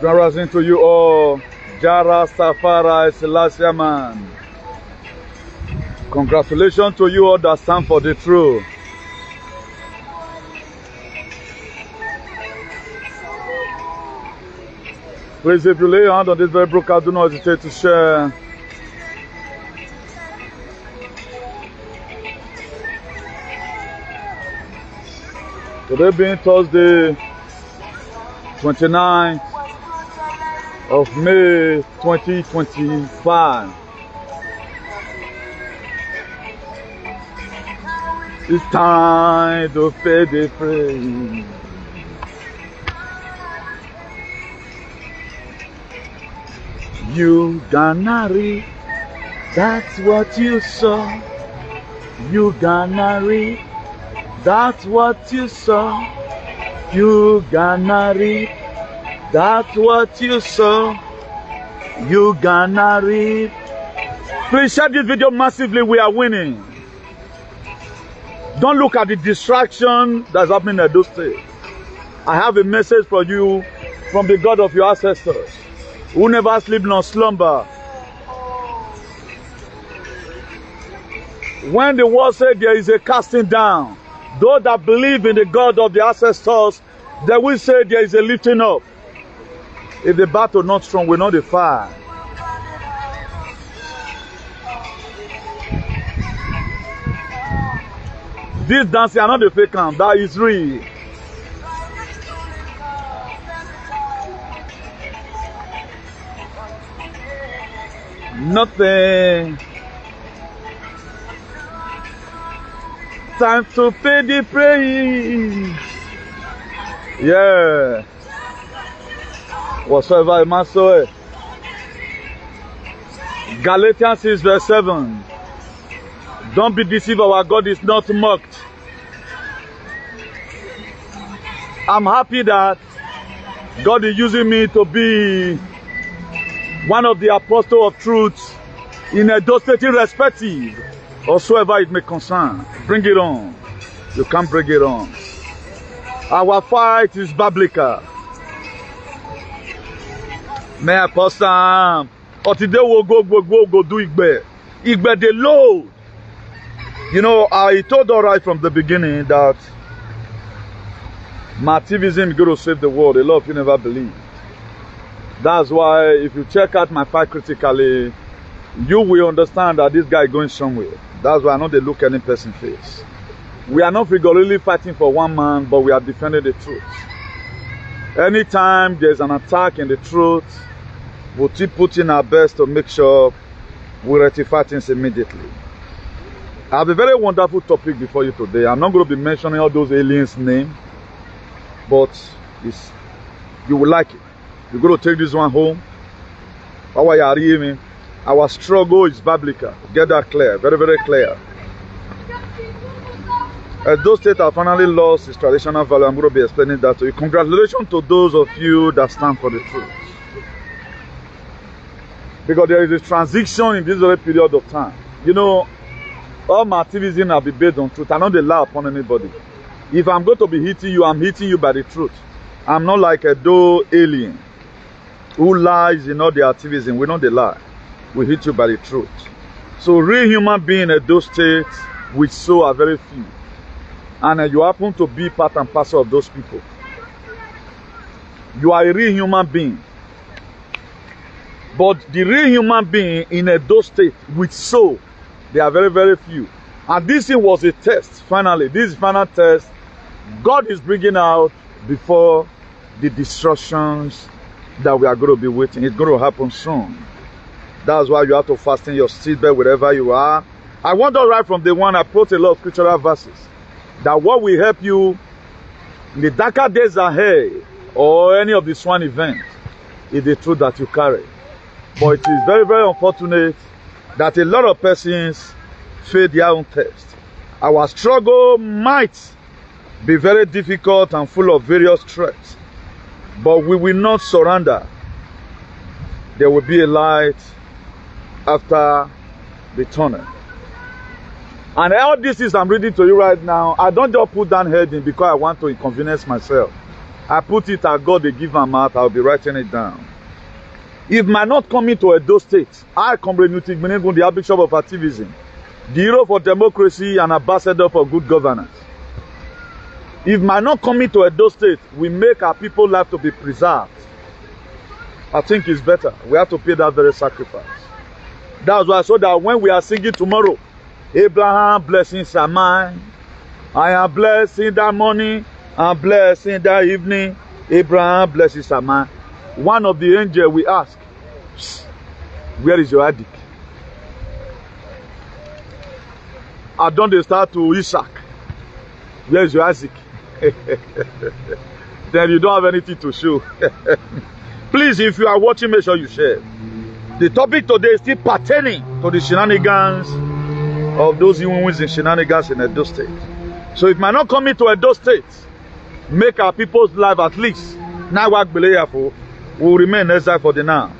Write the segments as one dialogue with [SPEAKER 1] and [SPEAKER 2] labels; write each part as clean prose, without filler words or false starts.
[SPEAKER 1] Grand rising to you all. Jara Safara Selassie man. Congratulations to you all that stand for the truth. Please, if you lay your hand on this very broadcast, do not hesitate to share. Today being Thursday, 29th of May 2025. It's time to pay the praise. You gonna read, that's what you saw. You gonna read, that's what you saw. You gonna read, that's what you saw. You gonna read. Please share this video massively. We are winning. Don't look at the distraction that's happening in those states. I have a message for you from the God of your ancestors, who never sleep nor slumber. When the word said there is a casting down, those that believe in the God of the ancestors, they will say there is a lifting up. If the battle not strong, we know the fire. This dancing are not the fake camp, that is real. Nothing. Time to pay the praise. Yeah. Whatsoever a man soweth. Galatians 6 verse 7. Don't be deceived, our God is not mocked. I'm happy that God is using me to be one of the apostles of truth in a State, irrespective whatsoever it may concern. Bring it on. You can't bring it on. Our fight is biblical. May I post some? Or today we'll go do Igbe. Igbe the load. You know, I told all right from the beginning that my activism is going to save the world. A lot of you never believe. That's why if you check out my fight critically, you will understand that this guy is going somewhere. That's why I know they look any person face. We are not figuratively fighting for one man, but we are defending the truth. Anytime there's an attack in the truth, we'll keep putting our best to make sure we rectify things immediately. I have a very wonderful topic before you today. I'm not going to be mentioning all those aliens' names, but you will like it. You're going to take this one home. How are you hearing? Our struggle is biblical. Get that clear. Very, very clear. As those states have finally lost its traditional value, I'm going to be explaining that to you. Congratulations to those of you that stand for the truth. Because there is a transition in this very period of time. You know, all my activism will be based on truth. I don't lie upon anybody. If I'm going to be hitting you, I'm hitting you by the truth. I'm not like a doe alien who lies in all the activism. We don't lie. We hit you by the truth. So real human beings in those states, which so are very few. And you happen to be part and parcel of those people. You are a real human being. But the real human being in those states, which so, they are very, very few. And this thing was a test, finally. This final test, God is bringing out before the destructions that we are going to be waiting. It's going to happen soon. That's why you have to fasten your seatbelt wherever you are. I want to write from the one I brought a lot of scriptural verses. That what will help you in the darker days ahead or any of the swan events is the truth that you carry. But it is very, very unfortunate that a lot of persons fail their own test. Our struggle might be very difficult and full of various threats, but we will not surrender. There will be a light after the tunnel. And all this is I'm reading to you right now. I don't just put down heading because I want to inconvenience myself. I put it at God, they give them out, I'll be writing it down. If my not coming to Edo State, I Comrade Nutigbenegun, the Archbishop of Activism, the hero for democracy and ambassador for good governance. If my not coming to Edo State, we make our people's life to be preserved. I think it's better. We have to pay that very sacrifice. That's why, so that when we are singing tomorrow, Abraham blessings are mine. I am blessed in that morning. I'm blessed in that evening. Abraham blessings are mine. One of the angels we ask, where is your addict? I don't start to Isaac. Where is your Isaac? Then you don't have anything to show. Please, if you are watching, make sure you share. The topic today is still pertaining to the shenanigans of those who win in shenanigans in Edo State. So if man not coming to Edo State, make our people's life at least now work will remain exile for the now.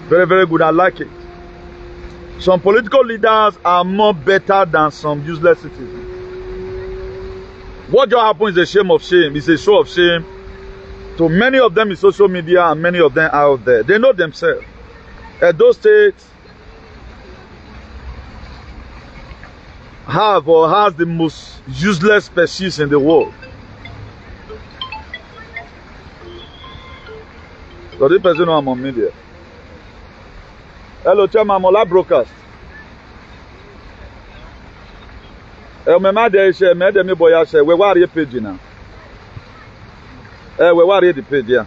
[SPEAKER 1] Very, very good. I like it. Some political leaders are more better than some useless citizens. What just happened is a shame of shame. It's a show of shame. To many of them in social media and many of them out there. They know themselves. Edo State have or has the most useless species in the world. So this person I'm on media. Hello, Chairman, I'm on live broadcast. Where are you page now? Where are you the page? Yeah.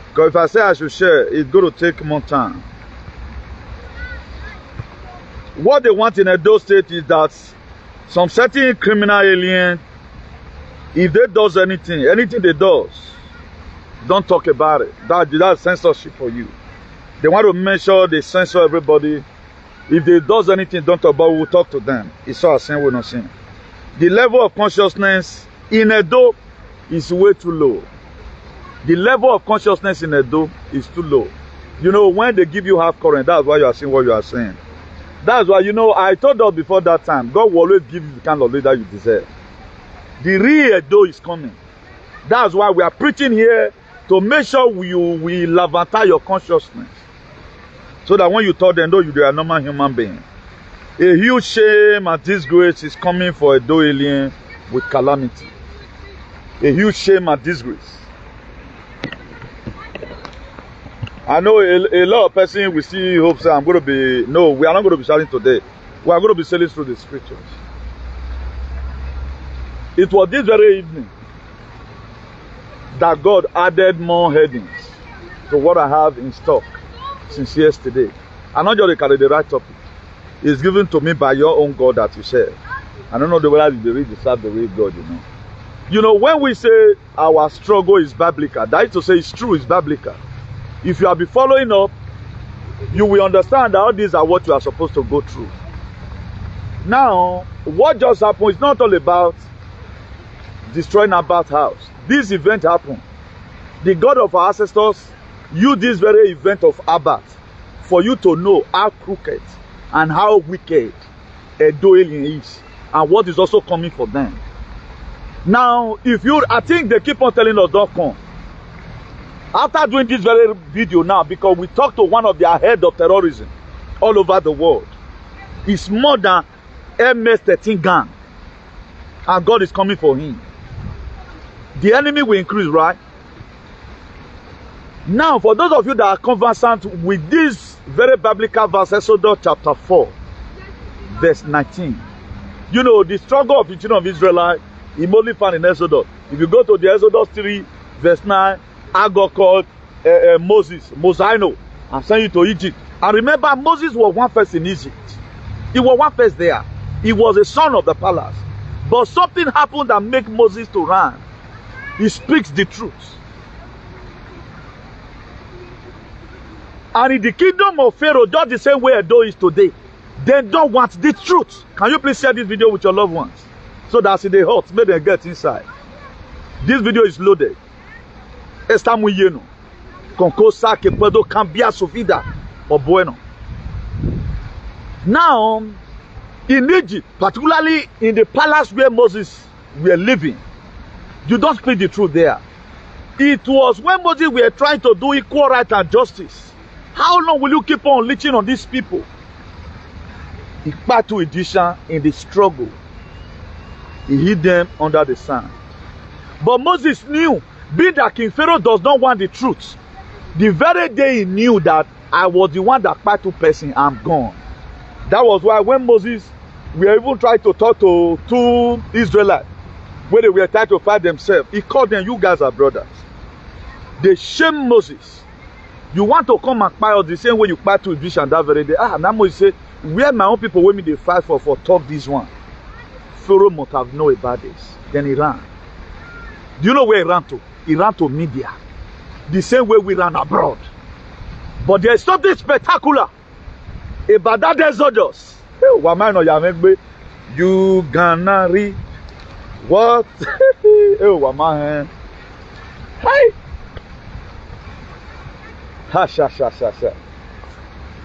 [SPEAKER 1] Because if I say I should share, it's going to take more time. What they want in Edo State is that some certain criminal alien, if they does anything they does, don't talk about it. That's censorship for you. They want to make sure they censor everybody. If they does anything, don't talk about it, we'll talk to them. It's all saying we're not saying. The level of consciousness in Edo is way too low. The level of consciousness in Edo is too low. You know, when they give you half current, that's why you are saying what you are saying. That's why, you know, I told us before that time, God will always give you the kind of leader you deserve. The real Edo is coming. That's why we are preaching here to make sure we laventer your consciousness. So that when you tell them, no, you are a normal human being. A huge shame and disgrace is coming for Edo alien with calamity. A huge shame and disgrace. I know a lot of persons will see hope say I'm going to be, no, we are not going to be shouting today. We are going to be sailing through the scriptures. It was this very evening that God added more headings to what I have in stock since yesterday. I'm not just carry the right topic. It's given to me by your own God that you share. I don't know the way you read, serve the real God, you know. You know, when we say our struggle is biblical, that is to say it's true, it's biblical. If you have been following up, you will understand that all these are what you are supposed to go through. Now, what just happened is not all about destroying Abba's house. This event happened. The God of our ancestors used this very event of Abba for you to know how crooked and how wicked Edo alien is and what is also coming for them. Now, I think they keep on telling us don't come. After doing this very video now, because we talked to one of their head of terrorism all over the world, it's more than MS-13 gang, and God is coming for him. The enemy will increase, right? Now, for those of you that are conversant with this very biblical verse, Exodus chapter 4, verse 19. You know, the struggle of the children of Israel is mostly found in Exodus. If you go to the Exodus 3, verse 9, I got called Moses, I'm sending you to Egypt. And remember, Moses was one first in Egypt. He was one first there. He was a son of the palace. But something happened that made Moses to run. He speaks the truth. And in the kingdom of Pharaoh, just the same way Edo is today, they don't want the truth. Can you please share this video with your loved ones? So that in the hurt, may they get inside. This video is loaded. Está muy lleno. Con cosas que puedo cambiar su vida. O bueno. Now, in Egypt, particularly in the palace where Moses were living, You don't speak the truth there. It was when Moses were trying to do equal right and justice. How long will you keep on leeching on these people? He part to edition in the struggle. He hid them under the sand. But Moses knew, being that King Pharaoh does not want the truth, the very day he knew that I was the one that part to person, I'm gone. That was why when Moses, we even tried to talk to two Israelites, where they were trying to fight themselves, he called them, you guys are brothers. They shamed Moses. You want to come and fight us the same way you fight to Egyptian that very day. Now Moses said, where my own people when me they fight for talk this one. Pharaoh must have known about this. Then he ran. Do you know where he ran to? He ran to media. The same way we ran abroad. But there is something spectacular about that exodus. You gonna read what? Hi.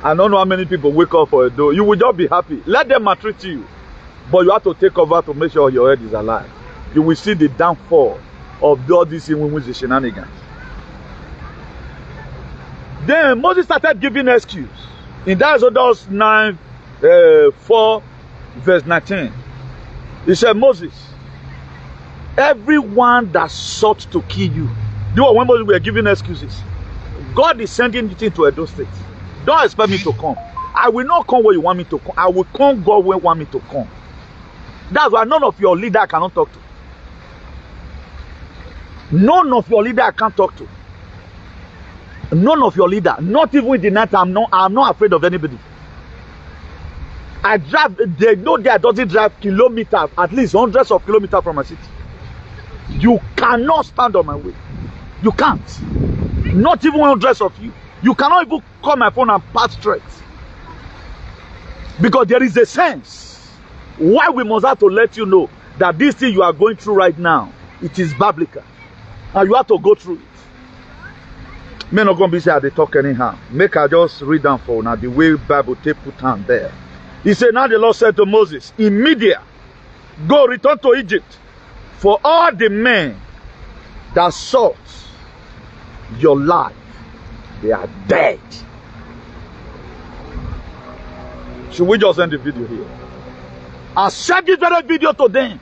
[SPEAKER 1] I don't know how many people wake up for a door. You will just be happy. Let them maltreat you. But you have to take cover to make sure your head is alive. You will see the downfall of all these women's shenanigans. Then Moses started giving excuse. In that Exodus 4 verse 19. He said, Moses, everyone that sought to kill you. You know when Moses were giving excuses? God is sending you into Edo State. Don't expect me to come. I will not come where you want me to come. I will come God where you want me to come. That's why none of your leader I cannot talk to. None of your leader I can't talk to. None of your leader. Not even in the night. I'm not afraid of anybody. I drive. They know that doesn't drive kilometers, at least hundreds of kilometers from my city. You cannot stand on my way. You can't. Not even hundreds of you. You cannot even call my phone and pass straight. Because there is a sense why we must have to let you know that this thing you are going through right now, it is biblical. And you have to go through it. Men not going to be say they talk anyhow. Make I just read down for now the way Bible take put on there. He said, now the Lord said to Moses, immediately, go return to Egypt, for all the men that sought your life, they are dead. Should we just end the video here? I sent this very video to them.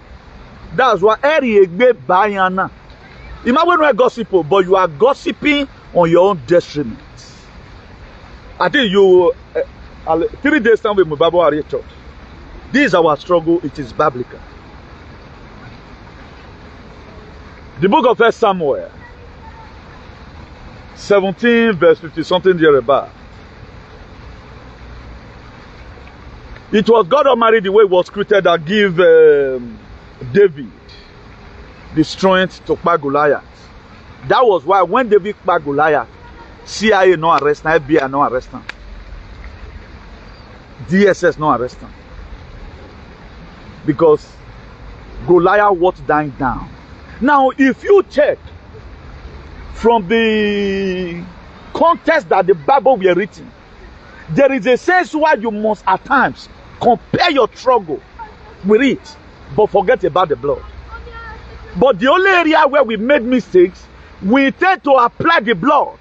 [SPEAKER 1] That's why Eri Egbe Bayana. Imagine when you are gossiping, but you are gossiping on your own detriment. I think you 3 days time with Bible Area Church. This is our struggle. It is biblical. The book of 1 Samuel 17 verse 50 something thereabout. It was God Almighty the way it was created that give David the strength to fight Goliath. That was why when David fight Goliath, CIA no arrest, FBI no arrest, DSS no arrest, because Goliath was dying down. Now, if you check from the context that the Bible were written, there is a sense why you must at times compare your struggle with it, but forget about the blood. But the only area where we made mistakes, we tend to apply the blood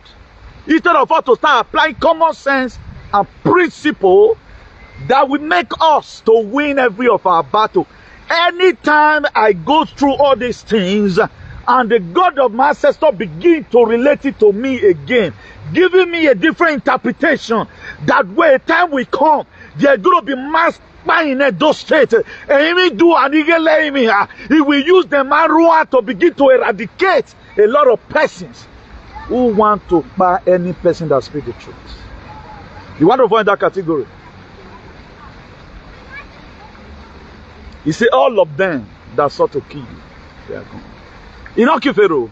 [SPEAKER 1] instead of us to start applying common sense and principle that will make us to win every of our battle. Anytime I go through all these things and the God of my ancestor begin to relate it to me again, giving me a different interpretation, that way time will come, there's going to be mass in those states, and even do an he will use the marua to begin to eradicate a lot of persons who want to buy any person that speaks the truth. You want to find that category? He said, all of them that sought to kill you, they are gone. You know, Pharaoh,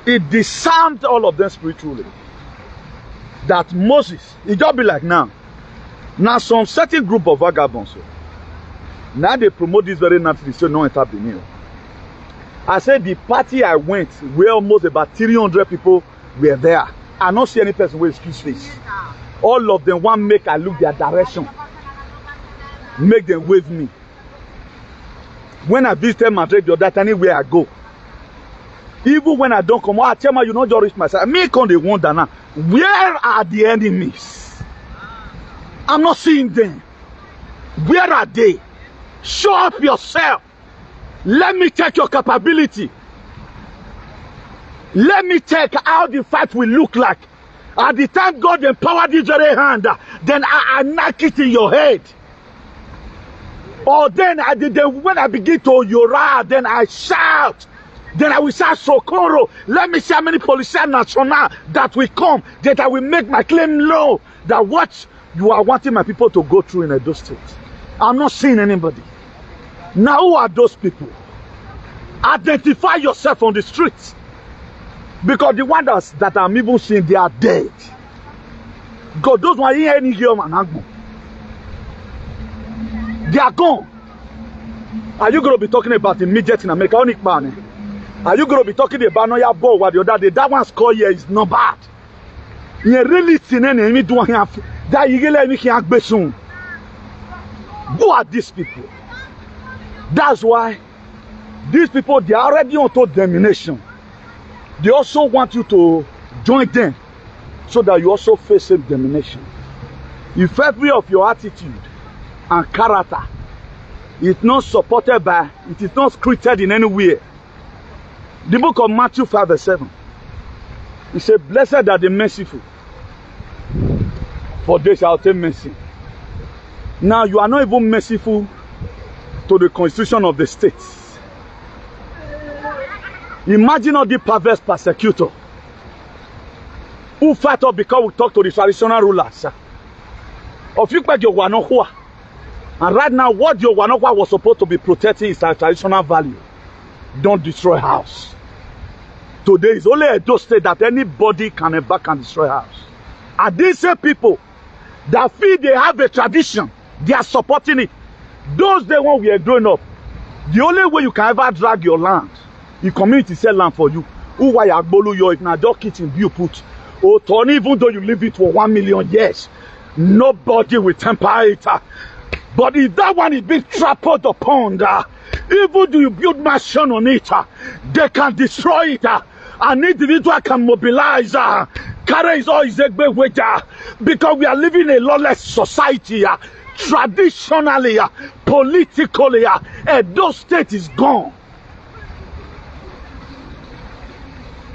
[SPEAKER 1] it disarmed all of them spiritually. That Moses, it just be like now some certain group of vagabonds, now they promote this very naturally, so no enter BENIN. I said the party I went, where almost about 300 people were there. I don't see any person with excuse face. All of them want make I look their direction, make them wave me. When I visited Madrid the other time, anywhere I go, even when I don't come, I tell you not just reach myself. Me come the wonder now. Where are the enemies? I'm not seeing them. Where are they? Show up yourself. Let me check your capability. Let me check how the fight will look like. At the time God empowered this very hand, then I knock it in your head. Or then when I begin to yora, then I shout. Then I will shout Socorro. Let me see how many Policia National that will come. That I will make my claim low. That what you are wanting my people to go through in Edo State. I'm not seeing anybody. Now who are those people? Identify yourself on the streets. Because the ones that I'm even seeing, they are dead. God, those ones ain't any here, man. They are gone. Are you going to be talking about immediate in America? Are you going to be talking about no ball what the other day? That one score here is not bad. You really seen any do that you let me can soon. Who are these people? That's why these people, they are already on to domination. They also want you to join them so that you also face same domination. If every of your attitude and character is not supported by, it is not scripted in any way. The book of Matthew 5:7. It says, blessed are the merciful, for they shall obtain mercy. Now you are not even merciful to the constitution of the states. Imagine all the perverse persecutor who fight up because we talk to the traditional rulers. Of you your Wanokwa. And right now, what your Wanokwa was supposed to be protecting is our traditional value. Don't destroy house. Today is only a Edo State that anybody can embark and destroy house. And these same people that feel they have a tradition, they are supporting it. Those days when we are growing up, the only way you can ever drag your land, the community sell land for you. Who why agbolu yo if na just kitchen you put. Oh, Tony, even though you leave it for 1 million years, nobody will temper it. But if that one is being trampled upon, even though you build mansion on it, they can destroy it. An individual can mobilize, carry his all his egbe wager, because we are living in a lawless society. Traditionally, politically, Edo State is gone.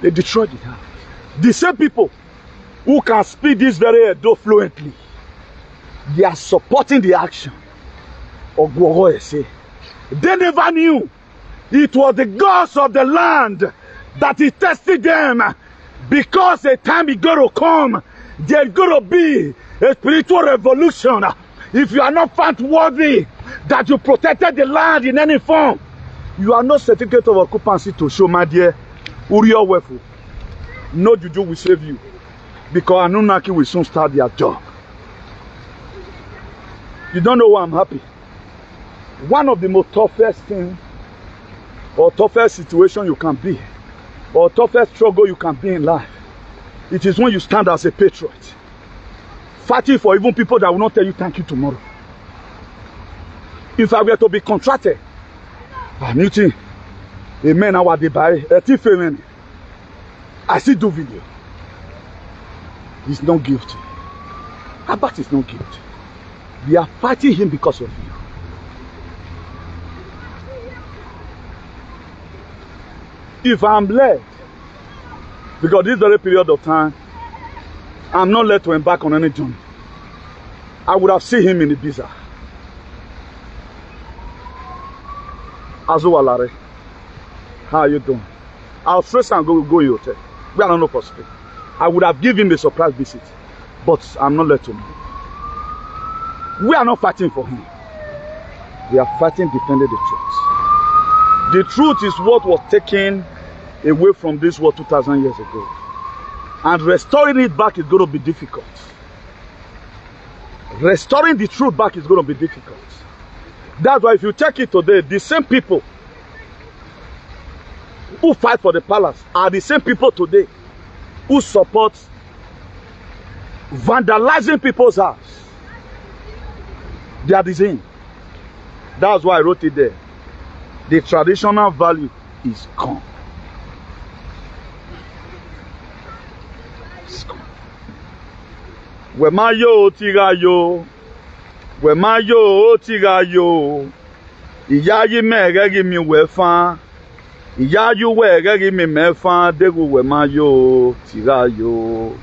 [SPEAKER 1] They destroyed it. The same people who can speak this very Edo fluently, they are supporting the action of Gworo. They never knew it was the gods of the land that is testing them, because a time is going to come, there's going to be a spiritual revolution. If you are not found worthy that you protected the land in any form, you are not certificate of occupancy to show, my dear. Uriel Wefu. No juju will save you, because Anunnaki will soon start their job. You don't know why I'm happy. One of the most toughest things or toughest situation you can be, or toughest struggle you can be in life, it is when you stand as a patriot, fighting for even people that will not tell you thank you tomorrow. If I were to be contracted, I'm meeting a man I was buy a thief man. I still do video. He's not guilty. Abat is not guilty. We are fighting him because of you. If I'm led, because this very period of time, I'm not led to embark on any journey, I would have seen him in the Ibiza. Azualare, how are you doing? I'll stress and go in your hotel. We are not possible. I would have given him a surprise visit, but I'm not let him. We are not fighting for him. We are fighting defending the truth. The truth is what was taken away from this world 2,000 years ago. And restoring it back is going to be difficult. Restoring the truth back is going to be difficult. That's why if you check it today, the same people who fight for the palace are the same people today who support vandalizing people's house. They are the same. That's why I wrote it there. the traditional value is gone. It's gone. Wemayo tigayo. Wemayo tigayo. Iyayi megegi mi wefa. Iyayu wegegi mi mefa. Degu wemayo tigayo.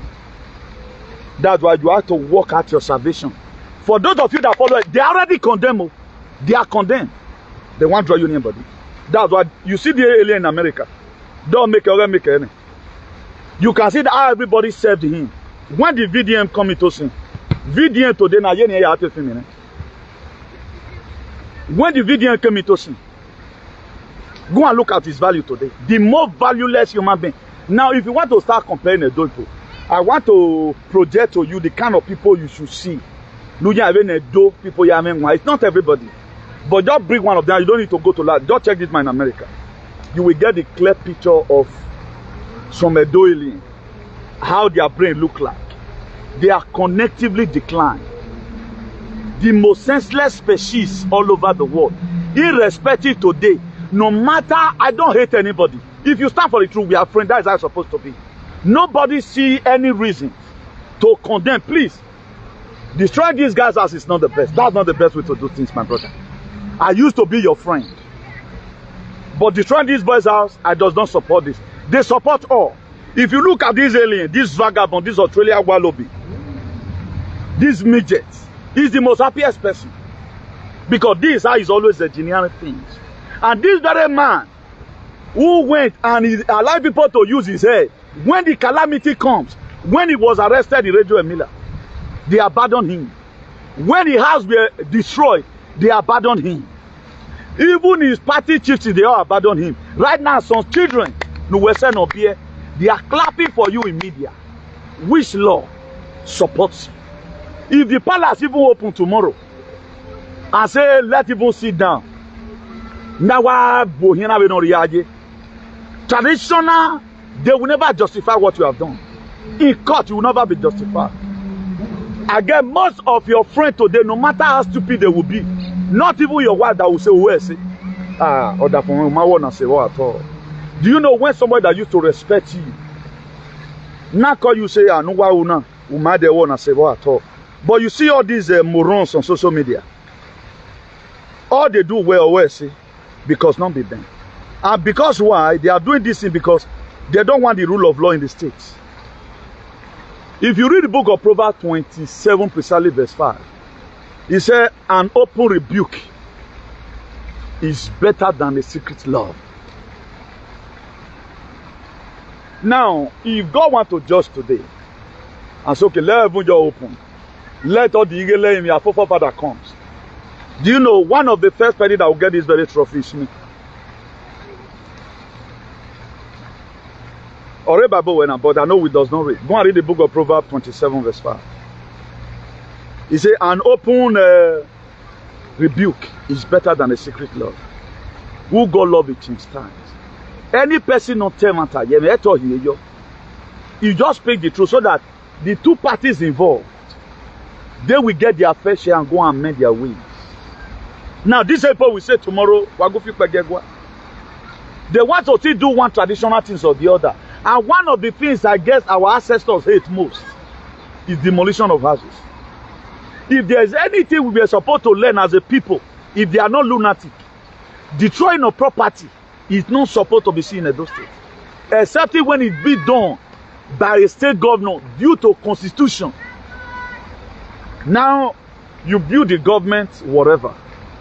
[SPEAKER 1] That's why you have to work out your salvation. For those of you that follow it, they are already condemned. They are condemned. They won't draw you anybody. That's why you see the alien in America. Don't make any. You can see that how everybody served him. When the VDM come into sin, VDM today na yeni ya happy feeling. When the VDM came into sin, go and look at his value today. The most valueless human being. Now, if you want to start comparing a people, I want to project to you the kind of people you should see. People, it's not everybody. But just bring one of them. You don't need to go to that. Just check this man in America. You will get a clear picture of some Edo alien. How their brain look like. They are connectively declined. The most senseless species all over the world. Irrespective today, no matter, I don't hate anybody. If you stand for the truth, we are friends. That is how it's supposed to be. Nobody see any reason to condemn. Please, destroy these guys as it's not the best. That's not the best way to do things, my brother. I used to be your friend. But destroying these boys' house, I does not support this. They support all. If you look at this alien, this vagabond, this Australian wallaby, this midget, he's the most happiest person. Because this how he's always engineering things. And this very man who went and he allowed people to use his head, when the calamity comes, when he was arrested in Radio Emila, they abandoned him. When his house were destroyed, they abandoned him. Even his party chiefs, they all abandoned him. Right now, some children, they are clapping for you in media. Which law supports you? If the palace even open tomorrow and say, let people sit down, traditional, they will never justify what you have done. In court, you will never be justified. Again, most of your friends today, no matter how stupid they will be, not even your wife that will say, where is it? Or that from my one and say, what at all. Do you know when somebody that used to respect you, now call you say, no, why una, might they want to say, what at all. But you see all these morons on social media. All they do well, see, because none be them. And because why? They are doing this thing because they don't want the rule of law in the states. If you read the book of Proverbs 27, precisely verse 5, it says, an open rebuke is better than a secret love. Now, if God wants to judge today, and so, okay, let everyone just open. Let all the eagle in your forefather comes. Do you know one of the first people that will get this very trophy is me? Or read Bible when but I know we does not read. Go and read the book of Proverbs 27 verse 5. He said, an open rebuke is better than a secret love. Who God love it in times. Any person not tell matter, you just speak the truth so that the two parties involved, they will get their fair share and go and mend their ways. Now, these people will say tomorrow, they want to still do one traditional things or the other. And one of the things I guess our ancestors hate most is demolition of houses. If there is anything we are supposed to learn as a people, if they are not lunatic, destroying of property is not supposed to be seen in those states. Except when it be done by a state governor due to constitution. Now, you build the government, whatever,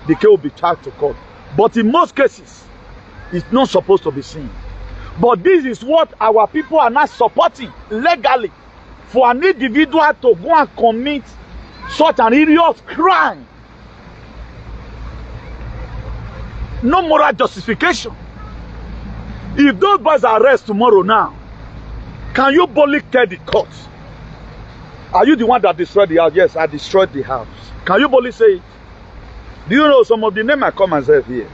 [SPEAKER 1] the case will be charged to court. But in most cases, it's not supposed to be seen. But this is what our people are not supporting legally. For an individual to go and commit such an hideous crime. No moral justification. If those boys are arrested tomorrow now, can you boldly tell the court? Are you the one that destroyed the house? Yes, I destroyed the house. Can you boldly say it? Do you know some of the names I call myself here?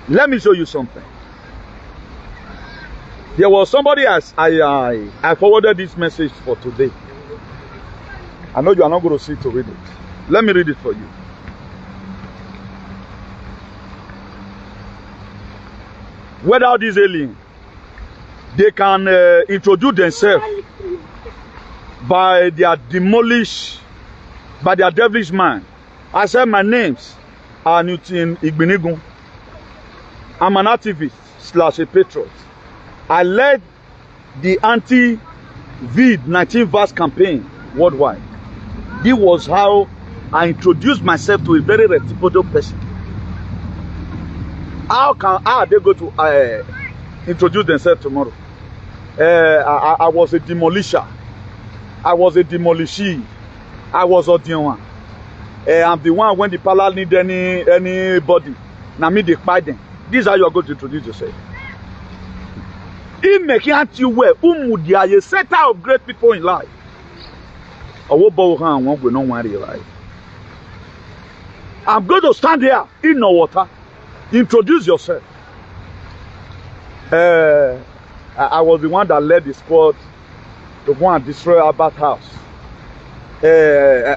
[SPEAKER 1] Let me show you something. There was somebody as I forwarded this message for today. I know you are not going to see to read it. Let me read it for you. whether these aliens, they can introduce themselves by their devilish mind. I said my names are Newton Igbinigun. I'm an activist / a patriot. I led the anti-COVID-19 verse campaign worldwide. This was how I introduced myself to a very reputable person. How are they going to introduce themselves tomorrow? I was a demolisher. I was a demolishee. I was a one. I'm the one when the palace need anybody. Now me they fight them. This is how you are going to introduce yourself. It make you well. Umudia, a set of great people in life. I'm going to stand here in no water. Introduce yourself. I was the one that led the squad to go and destroy Albert House.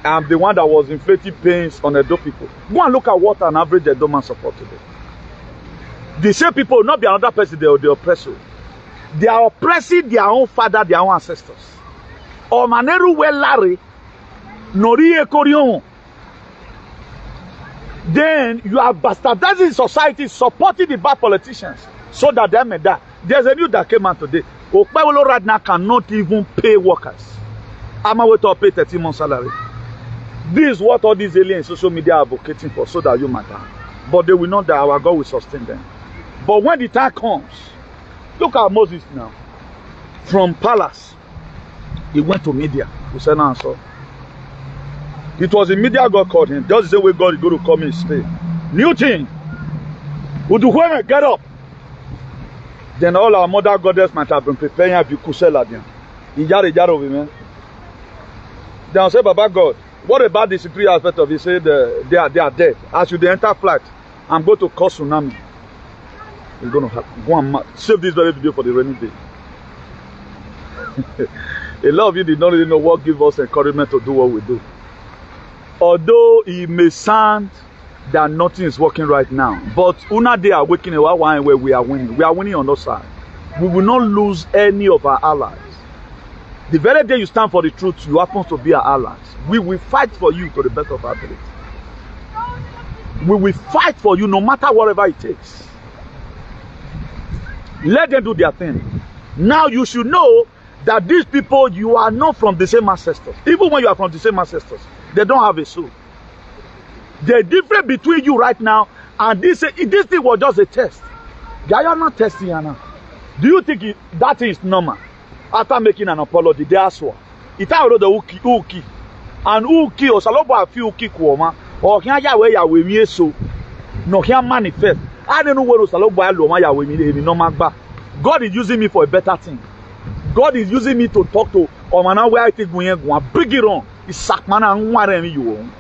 [SPEAKER 1] I'm the one that was inflicting pains on Edo people. Go and look at what an average Edo man support today. The same people will not be another person they oppress you. They are oppressing their own father, their own ancestors. Or maneru we Larry, Nori Ekorion. Then you are bastardizing society, supporting the bad politicians so that they may die. There's a news that came out today. Okpewolo right now cannot even pay workers. I'm away to pay 13 months salary. This is what all these aliens social media are advocating for, so that you matter. But they will not die. Our God will sustain them. But when the time comes, look at Moses now. From palace, he went to media. He said, no, so. It was the media God called him. Just the same way God is going to come and stay. New thing. Uduhueme, get up. Then all our mother goddess might have been preparing a kusela then. Then I said, Baba God, what about the security aspect of it? He said they are dead. As you enter flight, I'm going to cause tsunami. It's going to happen. Go and save this very video for the rainy day. A lot of you did not really know what gives us encouragement to do what we do. Although it may sound that nothing is working right now, but una they are waking up where we are winning. We are winning on our side. We will not lose any of our allies. The very day you stand for the truth, you happen to be our allies. We will fight for you to the best of our ability. We will fight for you no matter whatever it takes. Let them do their thing. Now you should know that these people, you are not from the same ancestors. Even when you are from the same ancestors, they don't have a soul. The difference between you right now and this thing was just a test. They are not testing you now. Do you think that is normal? After making an apology, they ask what? It already the uki. And uki or salobo a few uki kuoma or can ya we so no can manifest. I don't know what salobo aloma ya we me no magba. God is using me for a better thing. God is using me to talk to Omana where I think we are going. Bring it on. It's Sakmana and Warren you own.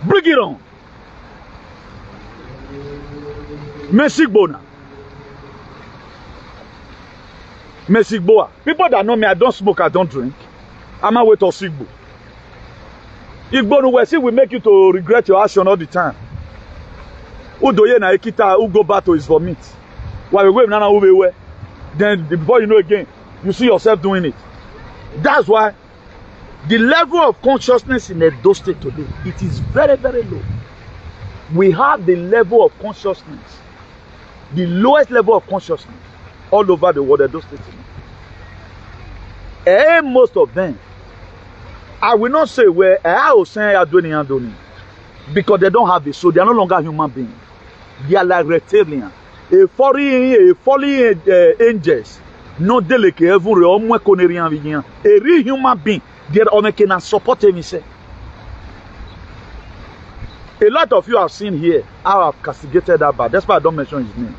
[SPEAKER 1] Bring it on. Mesigboa. People that know me, I don't smoke, I don't drink. I'm away to Sigbo. Igbo no will make you to regret your action all the time. Udoye na ekita, who go back to his vomit. While we go nana ubewe. Then before you know again, you see yourself doing it. That's why the level of consciousness in Edo State today, it is very, very low. We have the level of consciousness, the lowest level of consciousness all over the world, Edo State. And most of them, I will not say where I will say are doing, because they don't have it, so they are no longer human beings. They are like reptilians. A fallen angels, no delicate, a real human being, they are can support him. A lot of you have seen here how I've castigated that bad. That's why I don't mention his name.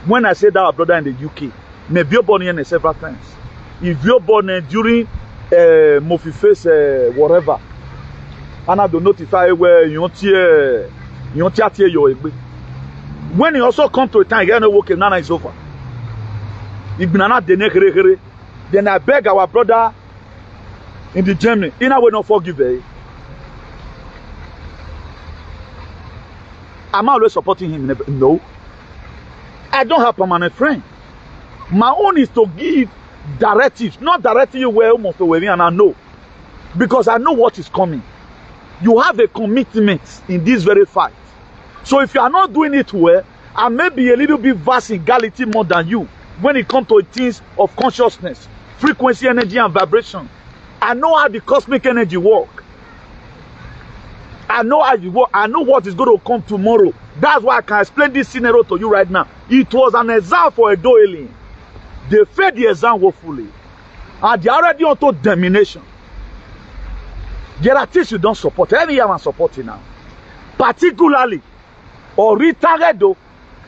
[SPEAKER 1] When I say that our brother in the UK, maybe you're born here several times. If you're born during Mofi Face, whatever, and I don't notify where you don't hear your. When he also come to a time, you know, working, Nana is over. Then I beg our brother in the Germany, in a way not forgive. I'm always supporting him. No. I don't have permanent friends. My own is to give directives, not directing you where almost away and I know. Because I know what is coming. You have a commitment in this very fight. So if you are not doing it well, I may be a little bit vast in gravity more than you when it comes to things of consciousness, frequency, energy, and vibration. I know how the cosmic energy works. I know how you work. I know what is going to come tomorrow. That's why I can explain this scenario to you right now. It was an exam for a doiling. They failed the exam woefully. And they are already onto domination. There are things you don't support. Every year I'm supporting now. Particularly, or retaredo,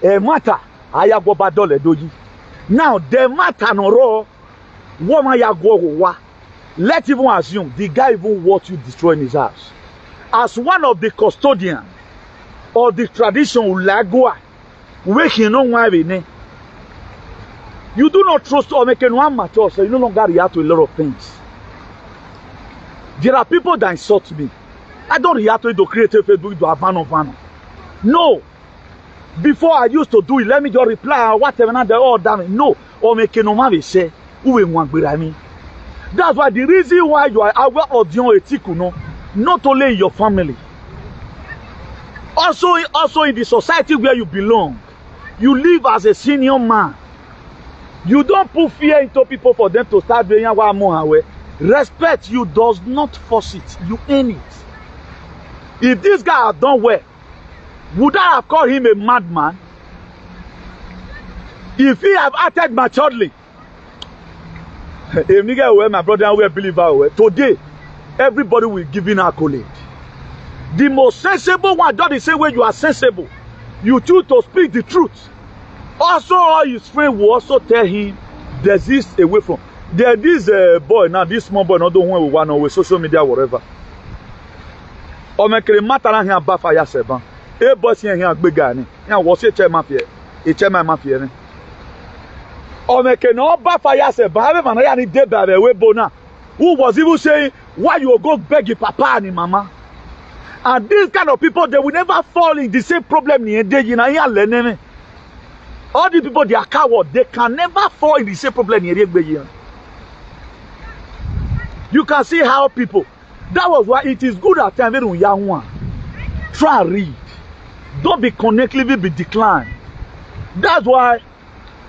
[SPEAKER 1] a matter, ayagobadole doji. Now, the matter no raw, woman yago. Let's even assume the guy even wants you destroying his house. As one of the custodians of the tradition Ulagua, waking on my name. You do not trust or make one matter, so you no longer react to a lot of things. There are people that insult me. I don't react to it to create a Facebook to abandon. No. Before I used to do it, let me just reply whatever they all damn. No. Or make no man say who will want me. That's why the reason why you are aware of your ethical, not only in your family, also in the society where you belong. You live as a senior man. You don't put fear into people for them to start doing what more. Respect you does not force it. You earn it. If this guy had done well, would I have called him a madman? If he have acted maturely, if nigga were my brother and we believer today, everybody will give him accolade. The most sensible one done the same way you are sensible. You choose to speak the truth. Also, all his friends will also tell him, desist away from. There is a boy now, this small boy, not the one we want with social media, whatever. Or make a matter here about fire seven. A boss here a big guy. Now, what's a chairman here? A chairman mafia. Or make a no bad fire seven. I haven't any day by the way, Bona. Who was even saying, why you go beg your papa and mama? And these kind of people, they will never fall in the same problem. All the people, they are cowards. They can never fall in the same problem. You can see how people. That was why it is good at times when you are one. Try and read. Don't be connectively be declined. That's why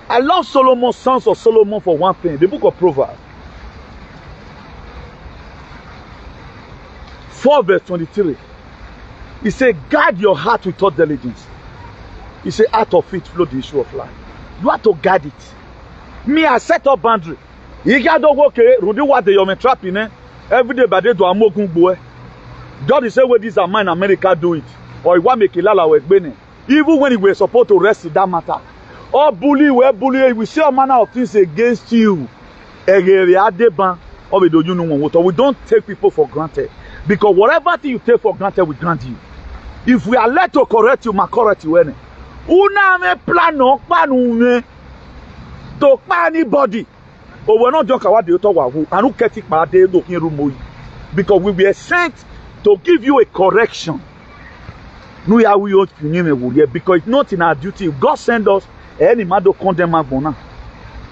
[SPEAKER 1] I love Solomon's Sons of Solomon for one thing. The book of Proverbs. 4 verse 23. He said, guard your heart with all diligence. He said, out of it flow the issue of life. You have to guard it. Me, I set up boundary. You got to work Rudy what they are trapping every day, but they do a mogun boy. God is saying, well, these are mine, America do it. Or you want to make a lala with Benin. Even when you were supposed to rest in that matter. Or bully, we see all manner of things against you. We don't take people for granted. Because whatever thing you take for granted, we grant you. If we are led to correct you, correct you. Una me plan no panu to anybody. But we're not just about the author and who get it by day looking room. Because we were sent to give you a correction. No, yeah, we ought to because it's not in our duty. If God send us, any man to condemn Magbona.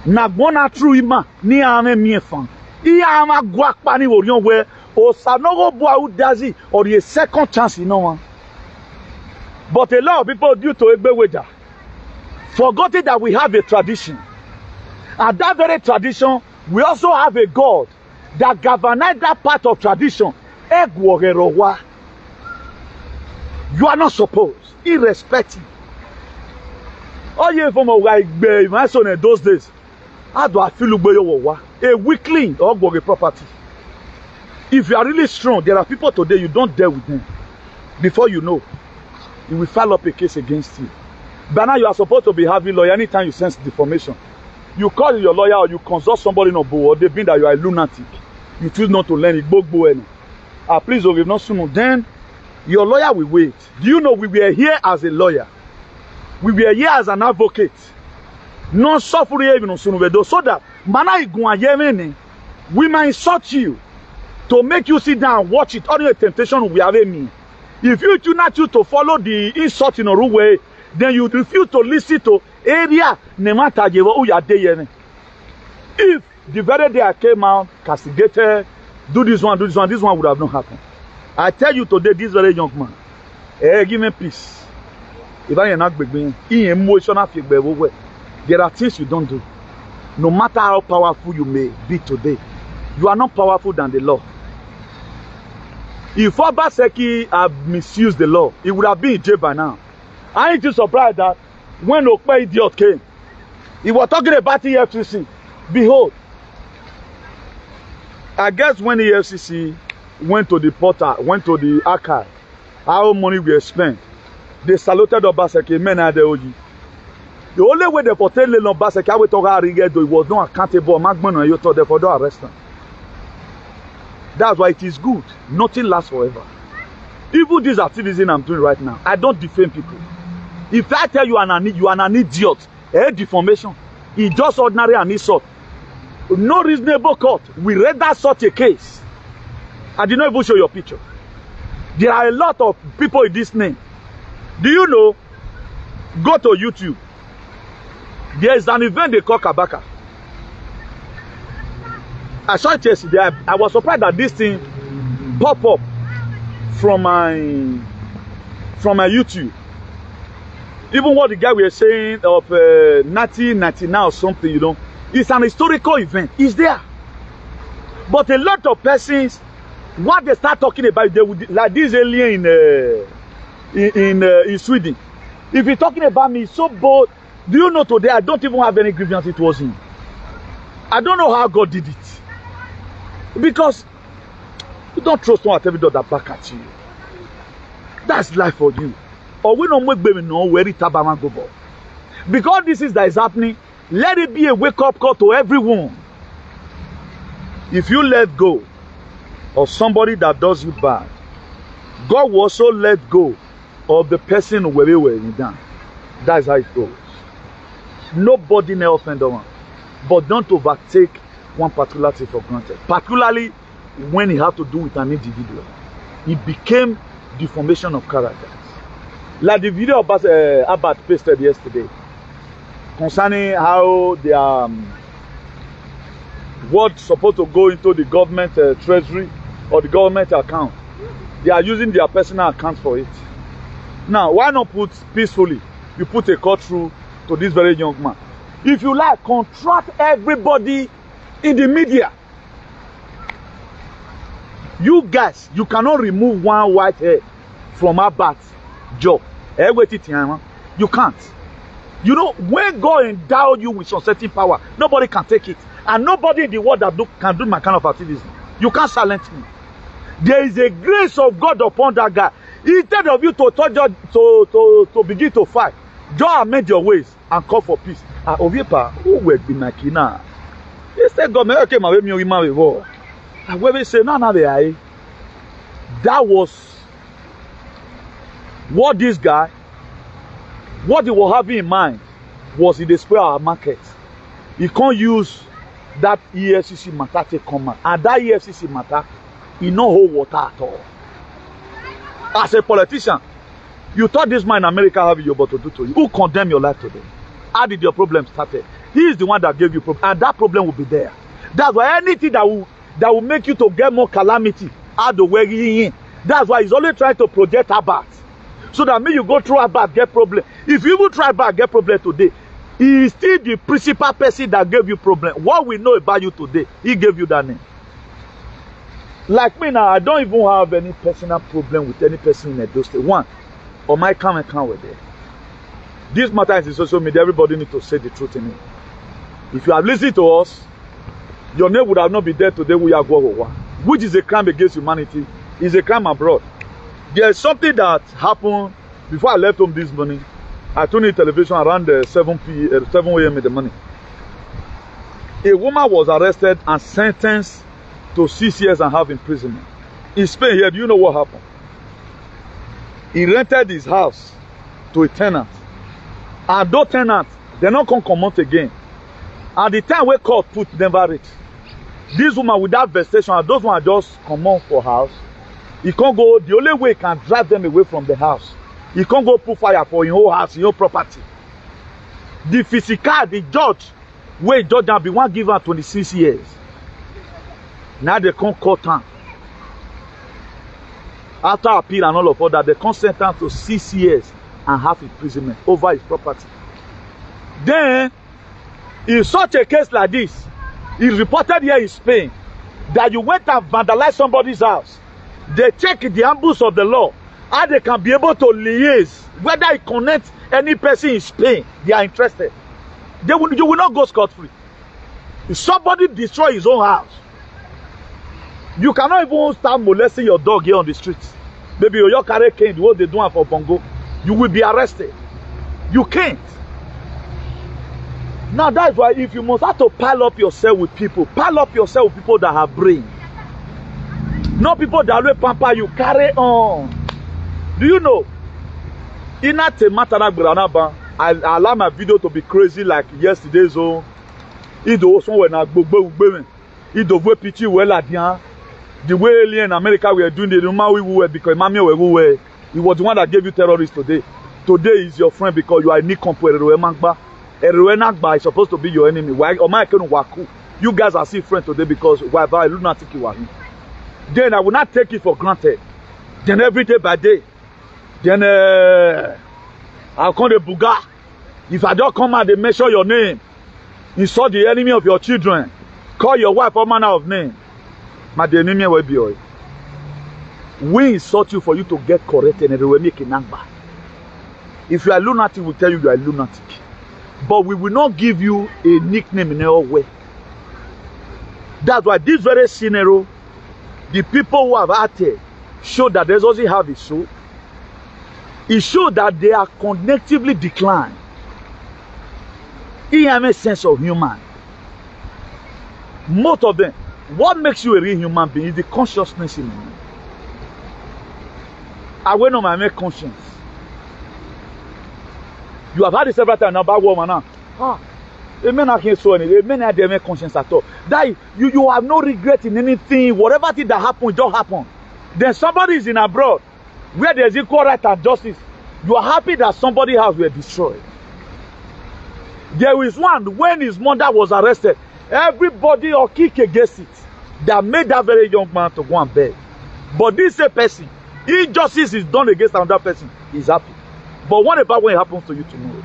[SPEAKER 1] Nagbona true ima ni ame miefan. Iya ama guakpa ni orion where or sanogo boy who does it or a second chance in no one. But a lot of people due to Egbeweja forgotten that we have a tradition. And that very tradition, we also have a God that governs that part of tradition. You are not supposed, irrespective. Oh, yeah, from my son in those days, how do I feel a weakling or property? If you are really strong, there are people today you don't deal with them. Before you know, he will file up a case against you. But now you are supposed to be having lawyer anytime you sense deformation. You call your lawyer or you consult somebody in a board, they mean that you are a lunatic. You choose not to learn it. Please, if not soon, then your lawyer will wait. Do you know we were here as a lawyer? We were here as an advocate. Non suffering even so that we might insult you to make you sit down and watch it. All your temptation we have me. If you do not choose to follow the insult in a way, then you refuse to listen to area if the very day I came out, castigated, do this one, this one would have not happened. I tell you today, this very young man, give me peace. If I am not being emotional, there are things you don't do. No matter how powerful you may be today, you are not powerful than the law. If Obaseki had misused the law, he would have been in jail by now. Aren't you surprised that when Okpe idiot came, he was talking about the EFCC? Behold, I guess when the EFCC went to the portal, went to the archive, how money we spent, they saluted Obaseki, men and the OG. The only way they portrayed Obaseki, how we talk about it, he was not accountable. Magman and you thought they for don't arrest him. That's why it is good. Nothing lasts forever. Even this activism I'm doing right now, I don't defame people. If I tell you you are an idiot, deformation, it's just ordinary and insult. No reasonable court will render such a case. I did not even show your picture. There are a lot of people in this name. Do you know? Go to YouTube. There is an event they call Kabaka. I saw it yesterday. I was surprised that this thing pop up from my YouTube. Even what the guy was saying of 1999 or something, you know, it's an historical event. It's there. But a lot of persons, what they start talking about, they would, like this alien in Sweden. If you're talking about me, so bold. Do you know today I don't even have any grievance? It was him. I don't know how God did it. Because you don't trust one at every door that back at you. That's life for you. Or we don't make baby know where it go. Because this is that is happening, let it be a wake-up call to everyone. If you let go of somebody that does you bad, God will also let go of the person where you down. That's how it goes. Nobody may offend one, but don't overtake one particular thing for granted. Particularly when it had to do with an individual. It became deformation of character. Like the video about Abad pasted yesterday concerning how they are what's supposed to go into the government treasury or the government account. They are using their personal account for it. Now, why not put peacefully? You put a cut through to this very young man. If you like, contract everybody in the media. You guys, you cannot remove one white hair from Abad's job. You can't. You know, when God endowed you with some certain power, nobody can take it. And nobody in the world that can do my kind of activism. You can't silence me. There is a grace of God upon that guy. Instead of you to begin to fight, just amend your ways and call for peace. Oviepa, who will be Makina? He said, God, okay, my way, me war. And when we say, no, that was what this guy, what he was having in mind was he destroy our market. He can't use that EFCC matter to come out. And that EFCC matter, he no hold water at all. As a politician, you thought this man in America have your but to do to you. Who condemned your life today? How did your problem started? He is the one that gave you problem, and that problem will be there. That's why anything that will make you to get more calamity out the way he in. That's why he's always trying to project Abad. So that when you go through Abad, get problem. If you even try Abad, get problem today, he is still the principal person that gave you problem. What we know about you today, he gave you that name. Like me now, I don't even have any personal problem with any person in Edo State. One, or my come with it. This matter is in social media. Everybody needs to say the truth in it. If you have listened to us, your name would have not been there today. We are going over, which is a crime against humanity. It's a crime abroad. There is something that happened before I left home this morning. I tuned in television around 7 a.m. in the morning. A woman was arrested and sentenced to 6 years and a half imprisonment. In Spain here, do you know what happened? He rented his house to a tenant. And those tenants, they're not going to come out again. At the time where court put never reach. This woman without vestation, and those ones just come out for house. He can't go. The only way he can drive them away from the house He can't go put fire for your whole house, your property. The physical, the judge, where judge now be one given 26 years. Now they can't cut down. After appeal and all of that, they can't sentence to 6 years and half imprisonment over his property. Then, in such a case like this, it's reported here in Spain that you went and vandalized somebody's house. They check the ambush of the law, how they can be able to liaise, whether it connects any person in Spain, they are interested. You will not go scot-free. If somebody destroy his own house, you cannot even start molesting your dog here on the streets. Maybe you carry cane, what they do for Bongo, you will be arrested. You can't. Now that's why if you must have to pile up yourself with people that have brain. Not people that will pamper you, carry on. Do you know? In that matter, I allow my video to be crazy like yesterday's own. It also when I go, it do pity well at the way alien in America we are doing the normal we were because Mammy were he was the one that gave you terrorists today. Today is your friend because you are a NING compo. Eruenagba is supposed to be your enemy. Why? You guys are still friends today because why? Lunatic you are. Then I will not take it for granted. Then every day by day, then I'll call the buga. If I don't come out, they measure your name. Insult the enemy of your children. Call your wife all manner of name. My the enemy will be all. We insult you for you to get corrected and we will make a number. If you are lunatic, we'll tell you are lunatic. But we will not give you a nickname in our way. That's why this very scenario, the people who have acted show that they also have a soul. It shows that they are cognitively declined. It has a sense of human. Most of them, what makes you a real human being is the consciousness in you. I went on my conscience. You have had it several times about woman now. Amen, I can't so anything. Amen, I don't have conscience at all. That you have no regret in anything. Whatever thing that happened, it don't happen. Then somebody is in abroad where there's equal right and justice. You are happy that somebody's house were destroyed. There is one when his mother was arrested. Everybody or kick against it. That made that very young man to go and beg. But this same person, injustice is done against another person, he's happy. But what about when it happens to you tomorrow?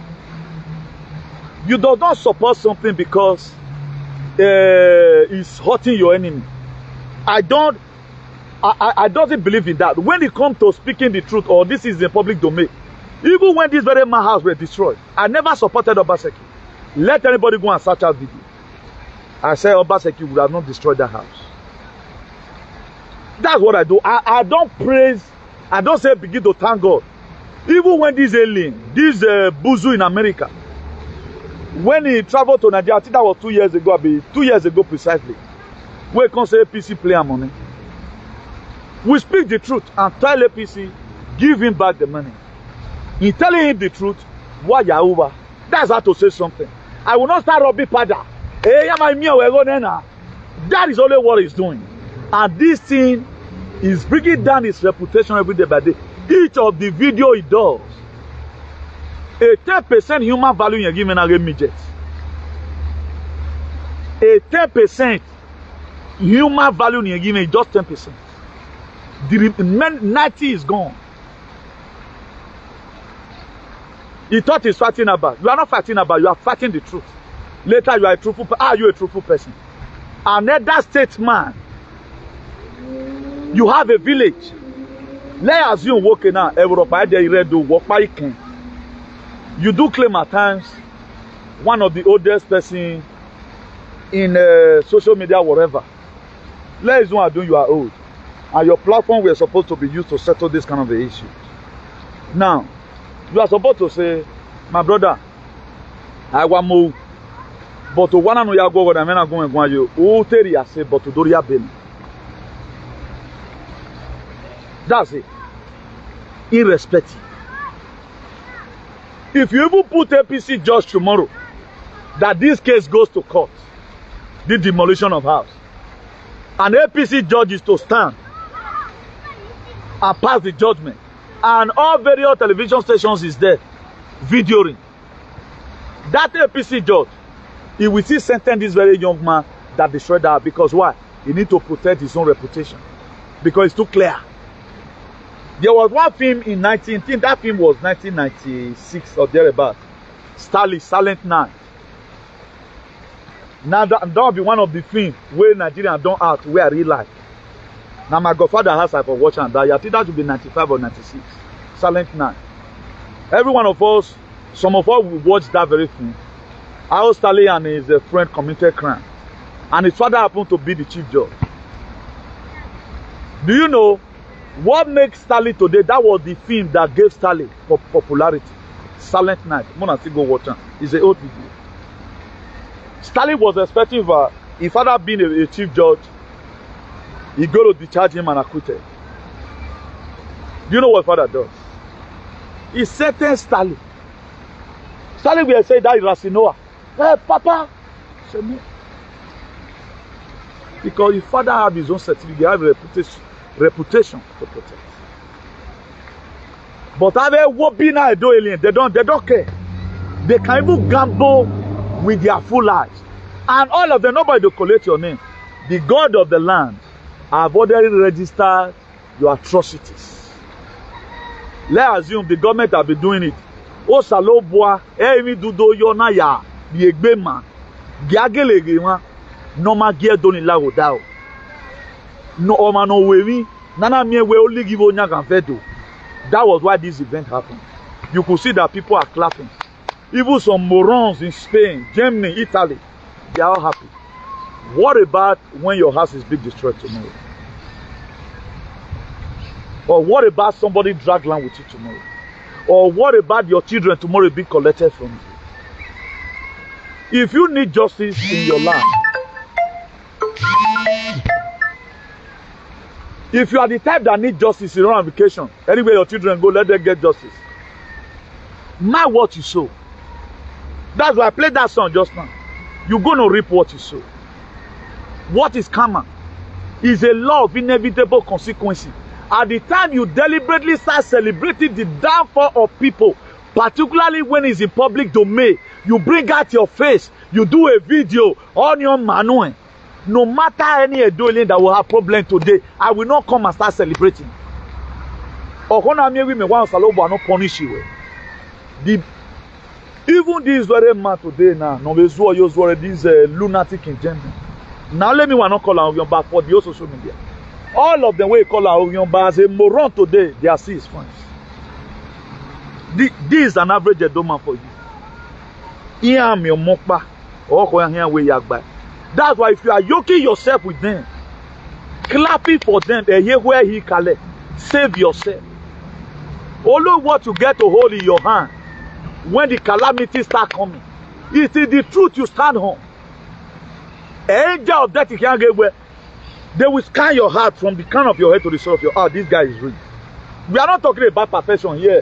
[SPEAKER 1] You do not support something because it's hurting your enemy. I don't believe in that. When it comes to speaking the truth, or this is the public domain, even when this very man house were destroyed, I never supported Obaseki. Let anybody go and search out video. I said Obaseki would have not destroyed that house. That's what I do. I don't praise. I don't say begin to thank God. Even when this alien, this Buzu in America, when he traveled to Nigeria, I think that was 2 years ago, 2 years ago precisely, we can say APC play money. We speak the truth and tell APC, give him back the money. In telling him the truth, why you over? That's how to say something. I will not start robbing Pada. That is only what he's doing. And this thing is bringing down his reputation every day by day. Each of the video he does, a 10% human value in giving a midget. A 10% human value in giving just 10%. The 90 is gone. He thought he's fighting about. You are not fighting about, you are fighting the truth. Later you are a truthful person. Are you a truthful person? Another statesman. You have a village. Let's assume working now, Europa, you do claim at times one of the oldest person in social media, whatever. Let's assume you are old. And your platform were supposed to be used to settle this kind of an issue. Now, you are supposed to say, my brother, I want more. But to one another go when I'm going to you, oh, Terry, I say, but to Doria Ben. That's it. Irrespective. If you even put APC judge tomorrow, that this case goes to court, the demolition of house, and APC judge is to stand and pass the judgment, And all various television stations is there, videoing. That APC judge, he will still sentence this very young man that destroyed that, because why? He need to protect his own reputation. Because it's too clear. There was one film in that film was 1996 or thereabout. Silent Night. Now that will be one of the films where Nigerians don't act where I really like. Now my godfather has I for watching that. I think that should be 95 or 96. Silent Night. Every one of us, some of us will watch that very film. How Stanley and his friend committed crime. And his father happened to be the chief judge. Do you know what makes Stanley today? That was the film that gave Stanley popularity. Silent Night. I'm gonna still go watch it. It's an old video. Stanley was expecting his father being a chief judge, he go to discharge him and acquitted. Do you know what father does? He sentenced Stanley. Stanley will say that is Rasinoa. Hey, Papa. Say me. Because his father have his own certificate, he have a reputation to protect. But they don't care. They can even gamble with their full lives. And all of them, nobody will collect your name. The God of the land have already registered your atrocities. Let's assume the government have been doing it. O salobwa, emi dudo yona ya, the egbema, giagelegema, no magia doni lago dao. No omano wewi, nana me we only give onya confedo. That was why this event happened. You could see that people are clapping. Even some morons in Spain, Germany, Italy, they are all happy. What about when your house is being destroyed tomorrow? Or what about somebody drag land with you tomorrow? Or what about your children tomorrow being collected from you? If you need justice in your land, if you are the type that need justice in your own vacation, anywhere your children go, let them get justice. Mind what you sow. That's why I played that song just now. You're going to reap what you sow. What is karma? Is a law of inevitable consequences. At the time you deliberately start celebrating the downfall of people, particularly when it's in public domain, you bring out your face, you do a video on your manual. No matter any Edolian that will have problem today, I will not come and start celebrating. Or we may want to not punish you. Even this very man today now, no this lunatic in general. Now let me not call out back for the social media. All of them will call out as a moron today, they are seized funds. This is an average Edoma for you. That's why if you are yoking yourself with them, clapping for them, and hear where he collect, save yourself. Only what you get to hold in your hand when the calamity start coming. It is the truth you stand on. An angel of death you can't get where. They will scan your heart from the crown of your head to the sole of your heart. This guy is real. We are not talking about perfection here.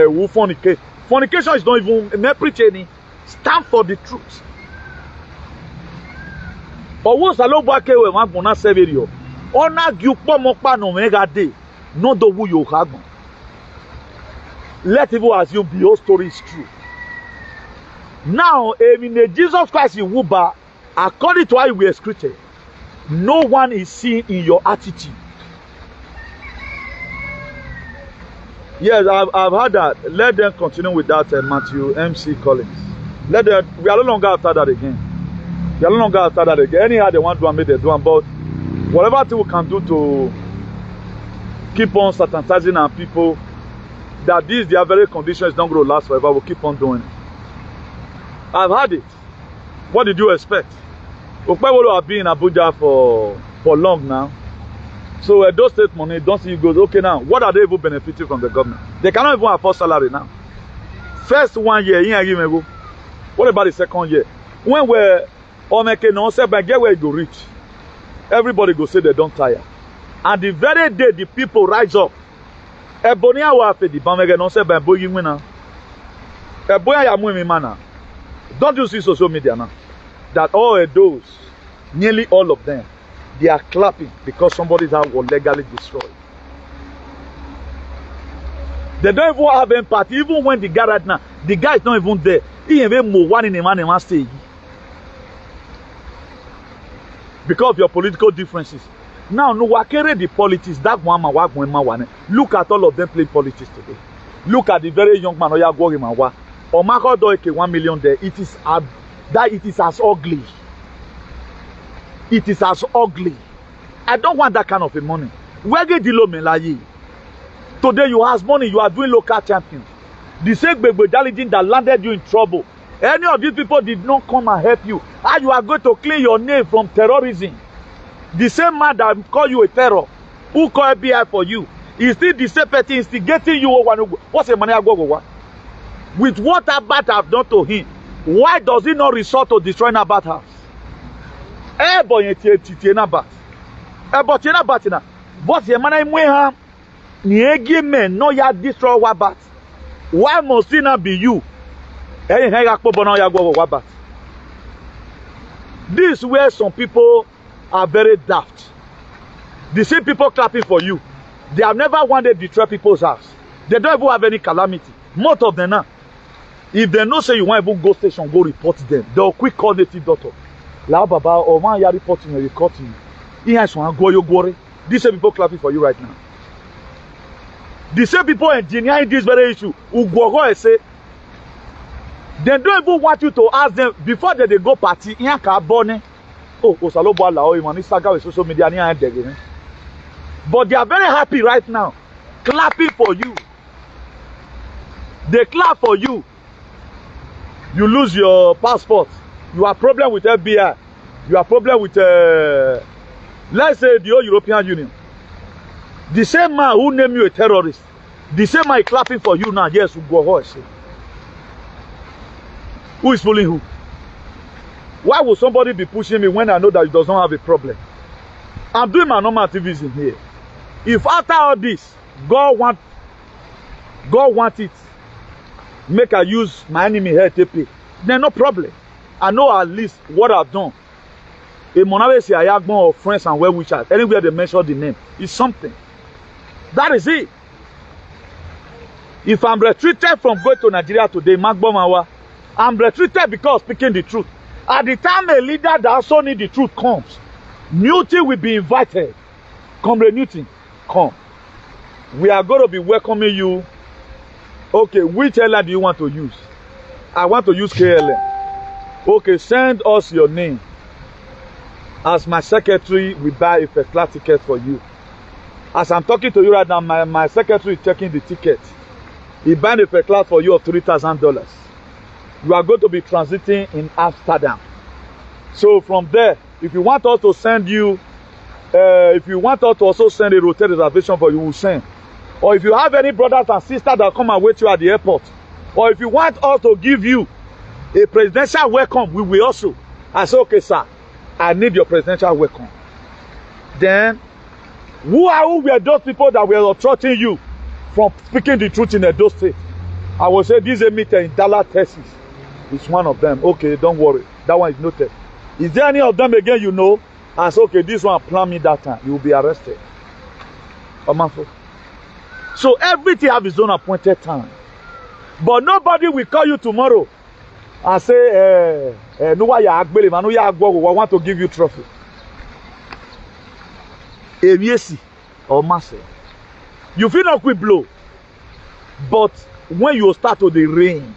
[SPEAKER 1] Who fornicate. Fornication is not even preaching. Stand for the truth. But once a lot back away, one gonna serve you. Honor you mokpa no mega day. No do who you have. Let people assume the whole story is true. Now, in Jesus Christ in Wuba, according to how we are created, no one is seen in your attitude. Yes, I've heard that. Let them continue with that, Matthew MC Collins. Let them. We are no longer after that again. We are no longer after that again. Anyhow they want to make they do, but whatever thing we can do to keep on satanizing our people, that this their very condition is not going to last forever, we'll keep on doing it. I've heard it. What did you expect? Okpebolo have been in Abuja for long now. So those state money, don't see you goes, okay now, what are they even benefiting from the government? They cannot even afford salary now. First 1 year, what about the second year? When we're on a get where you go reach, everybody go say they don't tire. And the very day the people rise up, Ebonia wa fe di bamege no se ba boyi wina. Eboya ya mu mi mana. Don't you see social media now? That all those, nearly all of them, they are clapping because somebody's house was legally destroyed. They don't even have empathy. Even when the guy right now, the guy is not even there. He even more one in a man stage. Because of your political differences. Now, no, wakere the politics. That one, look at all of them playing politics today. Look at the very young man. Oya Gwori Mawa. Omako Doike 1 million there. It is as ugly. It is as ugly. I don't want that kind of a money. Where get the low melaye? Today you have money. You are doing local champions. The same Bebedality that landed you in trouble. Any of these people did not come and help you. How you are going to clean your name from terrorism? The same man that call you a terror, who call FBI for you, is still the same person instigating you. What's the money I go? With what Abat have done to him, why does he not resort to destroying Abat house? But the man men no ya destroy Wabat. Why must it not be you? This is where some people are very daft. The same people clapping for you. They have never wanted to destroy people's house. They don't even have any calamity. Most of them now. If they know say you want to go station, go report them. They'll quick call native doctor. La Baba or man ya reporting you, recording you. These same people clapping for you right now. The same people engineering this very issue. Ugogo say they don't even want you to ask them before they go party. Oh, social media. But they are very happy right now, clapping for you. They clap for you. You lose your passport. You have problem with FBI. You have problem with, let's say, the whole European Union. The same man who named you a terrorist, the same man is clapping for you now. Yes, who is fooling who? Why would somebody be pushing me when I know that he does not have a problem? I'm doing my normal activism here. If after all this, God want it, make I use my enemy here to pay, then no problem. I know at least what I've done. A monarchy or friends and well-wishers, anywhere they mention the name, is something. That is it. If I'm retreated from going to Nigeria today, I'm retreated because speaking the truth. At the time a leader that also need the truth comes, Newton will be invited. Comrade Newton, come. We are going to be welcoming you. Okay, which airline do you want to use? I want to use KLM. Okay, send us your name. As my secretary, we buy a first class ticket for you. As I'm talking to you right now, my secretary is checking the ticket. He bought a first class for you of $3,000. You are going to be transiting in Amsterdam. So from there, if you want us to send you, if you want us to also send a hotel reservation for you, we'll send. Or if you have any brothers and sisters that come and wait you at the airport, or if you want us to give you a presidential welcome, we will also. I say, okay, sir, I need your presidential welcome. Then, who were those people that were obstructing you from speaking the truth in Edo State? I will say, this is a meeting in Dallas, Texas. It's one of them. Okay, don't worry. That one is noted. Is there any of them again you know? I say, okay, this one planned me that time. You will be arrested. So everything have its own appointed time. But nobody will call you tomorrow and say, I want to give you trophy. Eviesi or massive. You feel not quick blow. But when you start to the rain,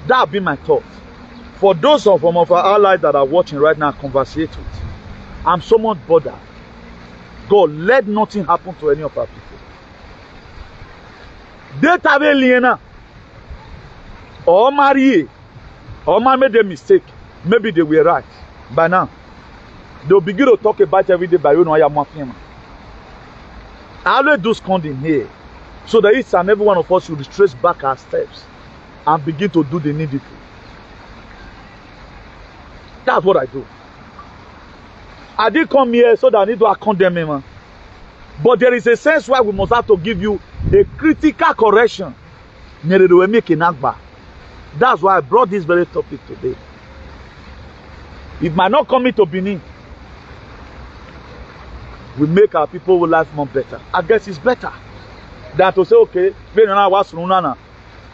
[SPEAKER 1] that be my thought. For those of our allies that are watching right now, conversate with. I'm so much bothered. God, let nothing happen to any of our people. They have a liena. Or marry. Or man made a mistake. Maybe they were right. By now, they'll begin to talk about every day by you know I am mafia. I always do scolding here. So that each and every one of us should retrace back our steps and begin to do the needful. That's what I do. I did come here so that I need to condemn him. But there is a sense why we must have to give you a critical correction. That's why I brought this very topic today. It might not come into Benin. We make our people's life more better. I guess it's better than to say, okay,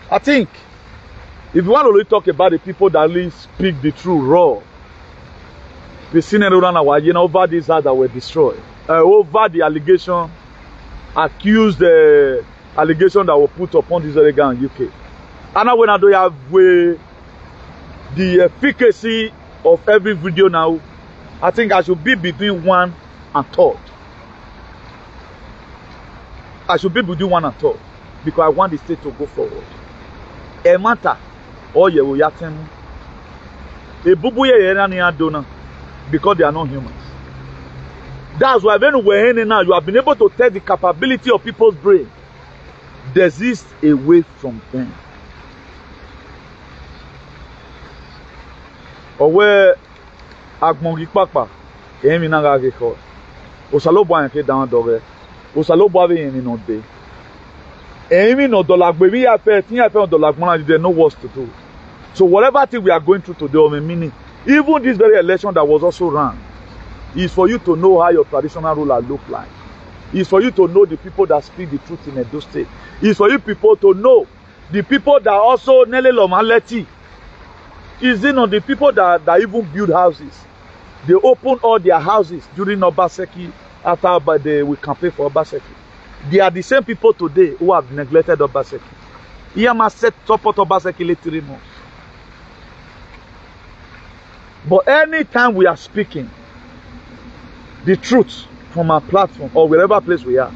[SPEAKER 1] I think if you want to really talk about the people that really speak the truth raw, we've seen it over these that were destroyed, over the allegation, accused the allegation that were put upon this area in UK. And now when I do have the efficacy of every video now, I think I should be between 1 and 3. I should be between 1 and 3 because I want the state to go forward. A matter, or you will yatem. A bubu ye donor because they are not humans. That's why when we're in now, you have been able to test the capability of people's brain. Desist away from them. Or where Agmongi Papa, Eminaga record. Osalobo and K down dore. Osalobo in no day. Emi no dollar baby affair, thing affair dollar money, they know what to do. So whatever thing we are going through today, or meaning, even this very election that was also run, is for you to know how your traditional ruler look like. It's for you to know the people that speak the truth in Edo State. It's for you people to know the people that also Nele Lomaleti. Is it not the people that even build houses? They open all their houses during Obaseki after we campaign for Obaseki. They are the same people today who have neglected Obaseki. Iyama set support Obaseki late 3 months. But anytime we are speaking the truth from our platform or wherever place we are,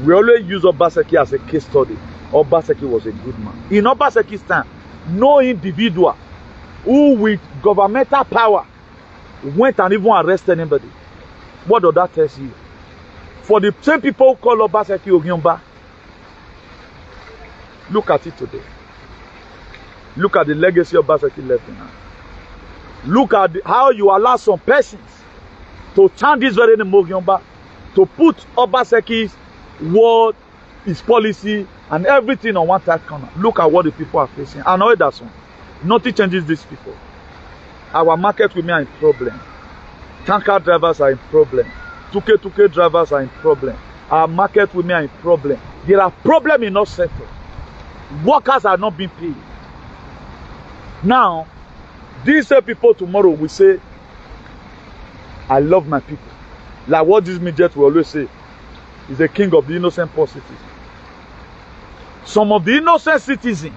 [SPEAKER 1] we always use Obaseki as a case study. Obaseki was a good man. In Obaseki's time, no individual who with governmental power went and even arrested anybody. What does that tell you? For the same people who call Obaseki Ogyomba, look at it today. Look at the legacy of Obaseki left behind. Look at how you allow some persons to turn this very name Ogyomba, to put Obaseki's word, his policy, and everything on one tight corner. Look at what the people are facing. And all that one. Nothing changes these people. Our market women are in problem. Tanker drivers are in problem. Tuke drivers are in problem. Our market women are in problem. There are problems in not settled. Workers are not being paid. Now, these people tomorrow will say, I love my people. Like what this midget will always say, is the king of the innocent poor citizens. Some of the innocent citizens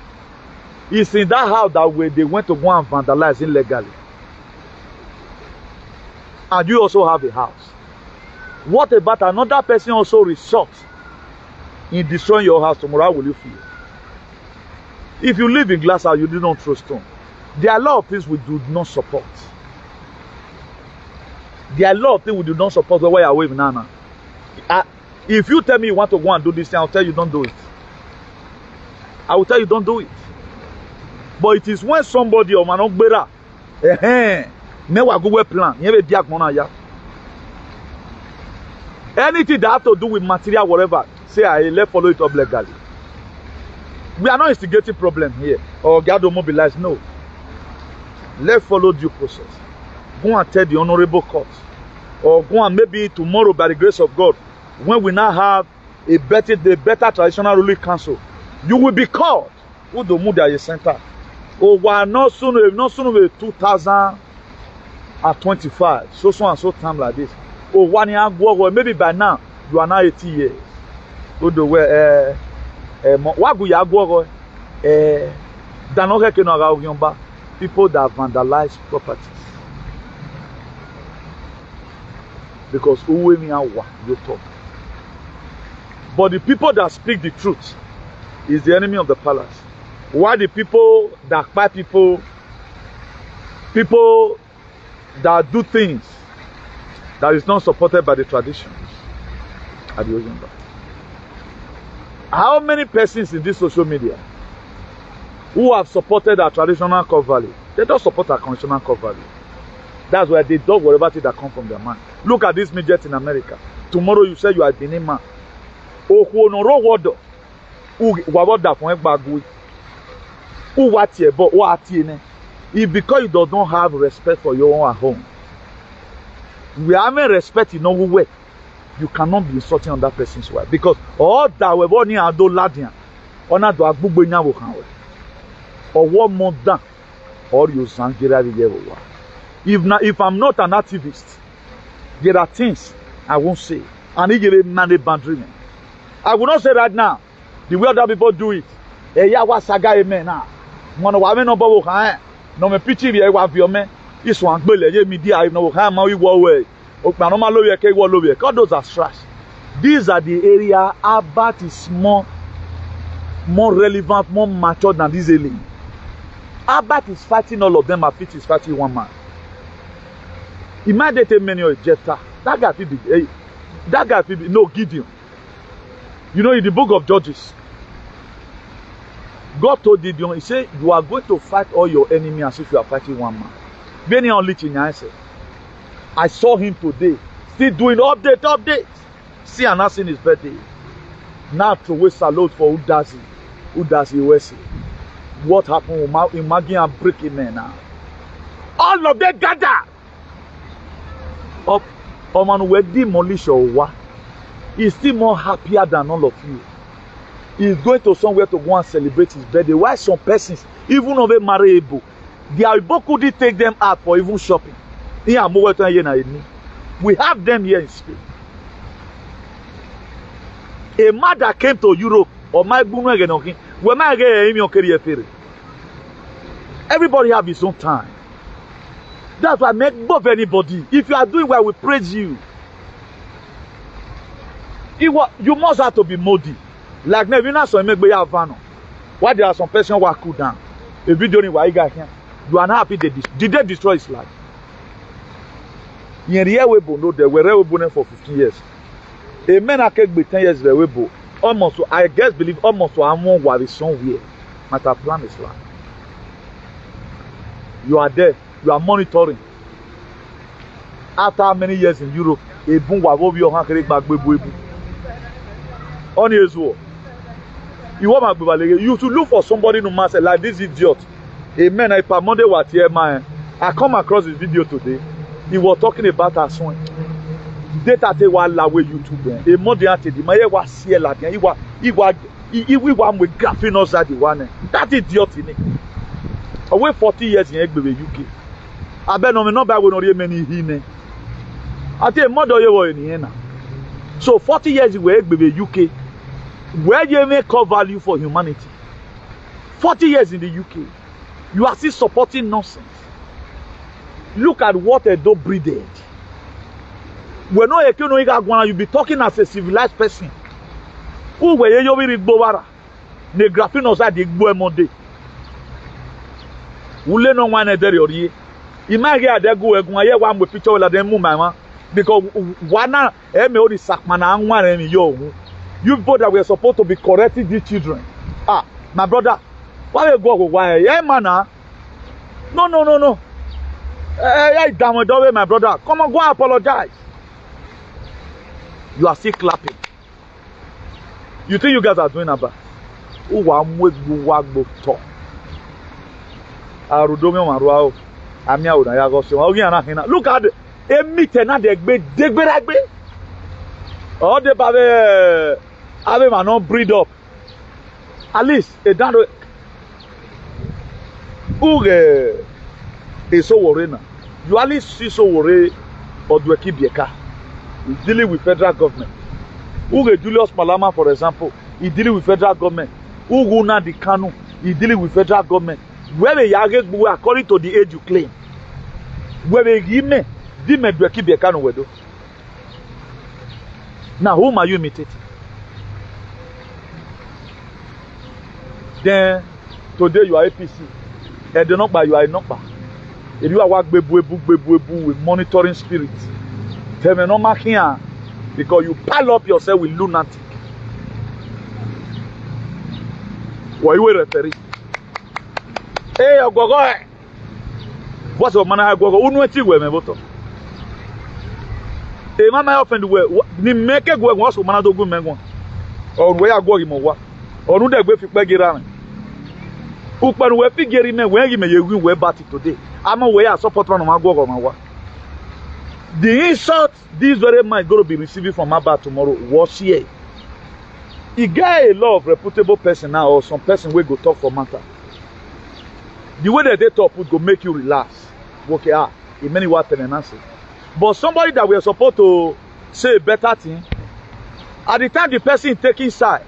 [SPEAKER 1] is in that house that way they went to go and vandalize illegally. And you also have a house. What about another person also resort in destroying your house tomorrow? How will you feel? If you live in glass house, you do not throw stone. There are a lot of things we do not support. There are a lot of things we do not support where you are with Nana. If you tell me you want to go and do this thing, I'll tell you don't do it. I will tell you don't do it. But it is when somebody or man better, plan. Anything that have to do with material, whatever, say I let follow it up legally. We are not instigating problem here or get to mobilize. No. Let's follow due process. Go and tell the honorable court, or go and maybe tomorrow by the grace of God, when we now have a better traditional ruling council, you will be called. Who do move at center? Oh, why not sooner? Not sooner with 2025. So and so time like this. Oh, 1 year ago, maybe by now you are now 80 years. Who do where? What go ya go? People that vandalize properties. Because who me you talk. But the people that speak the truth is the enemy of the palace. Why the people that buy people that do things that is not supported by the traditions at the Ojimba? How many persons in this social media who have supported our traditional core value? They don't support our conventional core value. That's why they dog whatever thing that come from their mind. Look at this midget in America. Tomorrow you say you are a BENIN man. Oh, who no word? Who what that for bagui? Who what here? But what here? If because you don't have respect for your own at home, we haven't respect in our way, you cannot be insulting on that person's wife. Because all that we want to do ladian, on a do a good boy or 1 month down, or you sangira the if I'm not an activist, there are things I won't say. And he give a money boundary. I will not say right now. The way other people do it. Yeah, what saga amen now. One of our no bubble can no me picture here wa your man. This one gbele ye media I no can ma we go away. Okpano ma lo ye ke wo lo ye. God those are trash. These are the area Abbat is more relevant, more mature than this alien. Abbat is fighting all of them, Afit is fighting one man. Imagine many of Jephthah. That guy be no Gideon. You know, in the book of Judges, God told Gideon, he said, you are going to fight all your enemies as if you are fighting one man. BENIN only Chinyase. I saw him today, still doing update. See, announcing his birthday. Now to waste salute for who does USEL. What happened? Imagine I'm breaking men now. All of them gather. Up, man, we demolish or what? He's still more happier than all of you. He's going to somewhere to go and celebrate his birthday. Why some persons, even of a marriable, they are could take them out for even shopping. We have them here in Spain. A mother came to Europe or my everybody have his own time. That's why I make both anybody. If you are doing well, we praise you. You must have to be moody. Like now, you know, so make be havano. Why there are some person who are cool down. A video in why you got here. You are not happy did they destroy his life? In the way no, they were for 15 years. A man I can be 10 years the almost I guess believe almost to among what is somewhere. Matter plan is life. You are there. You are monitoring. After many years in Europe, a boom will be your hand back. On his wall. You should look for somebody no matter like this idiot. Amen. I Monday what here, man. I come across this video today. He was talking about our son. Data te wa la we YouTube. A Monday ante di maye wa see la dia. He was with graphing us at the one. That idiot in it. Away 40 years in Egbe UK. I bet no me no buy we no many hine. I tell mother you were in here. So 40 years in Egbe UK. Where you make core value for humanity. 40 years in the UK. You are still supporting nonsense. Look at what a dog breeded. When no you be talking as a civilized person. Who were you read Bovara? Ne graphing us at the Igbo Monday. Ule no one there or ye. Imagine they go one with picture of them mama. Because one emi sakmana and one yo. You both that were supposed to be correcting these children. Ah, my brother, why you go why? Yeah, man. No. Hey, damn it, my brother. Come on, go and apologize. You are still clapping. You think you guys are doing about? Who are with Wagbo talk? Look at it. A meeting at the bed. All the baby. Have him not breed up. At least a down is so worried. You at least see so worried or do a keep your car. He's dealing with federal government. Julius Malama, for example, he's dealing with federal government. Uguna the Kanu, he's dealing with federal government. Where the Yagek according to the age you claim. Where the Yime, Dime do a keep your car no. Now whom are you imitating? Then today you are APC. And the number you are a number. If you are work with monitoring spirits, tell me no mark here because you pile up yourself with lunatic. Why you referee? Hey, go. What's your man? Go. Unweti we me boto. Hey, mama offend we. Ni make go what's your man do go me go. Or where go mo wa. Or no dey go fi pe gira. Ukpan we figure me when you may win we batty today. I'm away I support one of my go on my work. The insult this very man is going to be receiving from Abba tomorrow was here. He got a lot of reputable person now or some person will go talk for matter. The way that they talk would go make you relax. Okay, in many words, but somebody that we are supposed to say a better thing, at the time the person is taking side,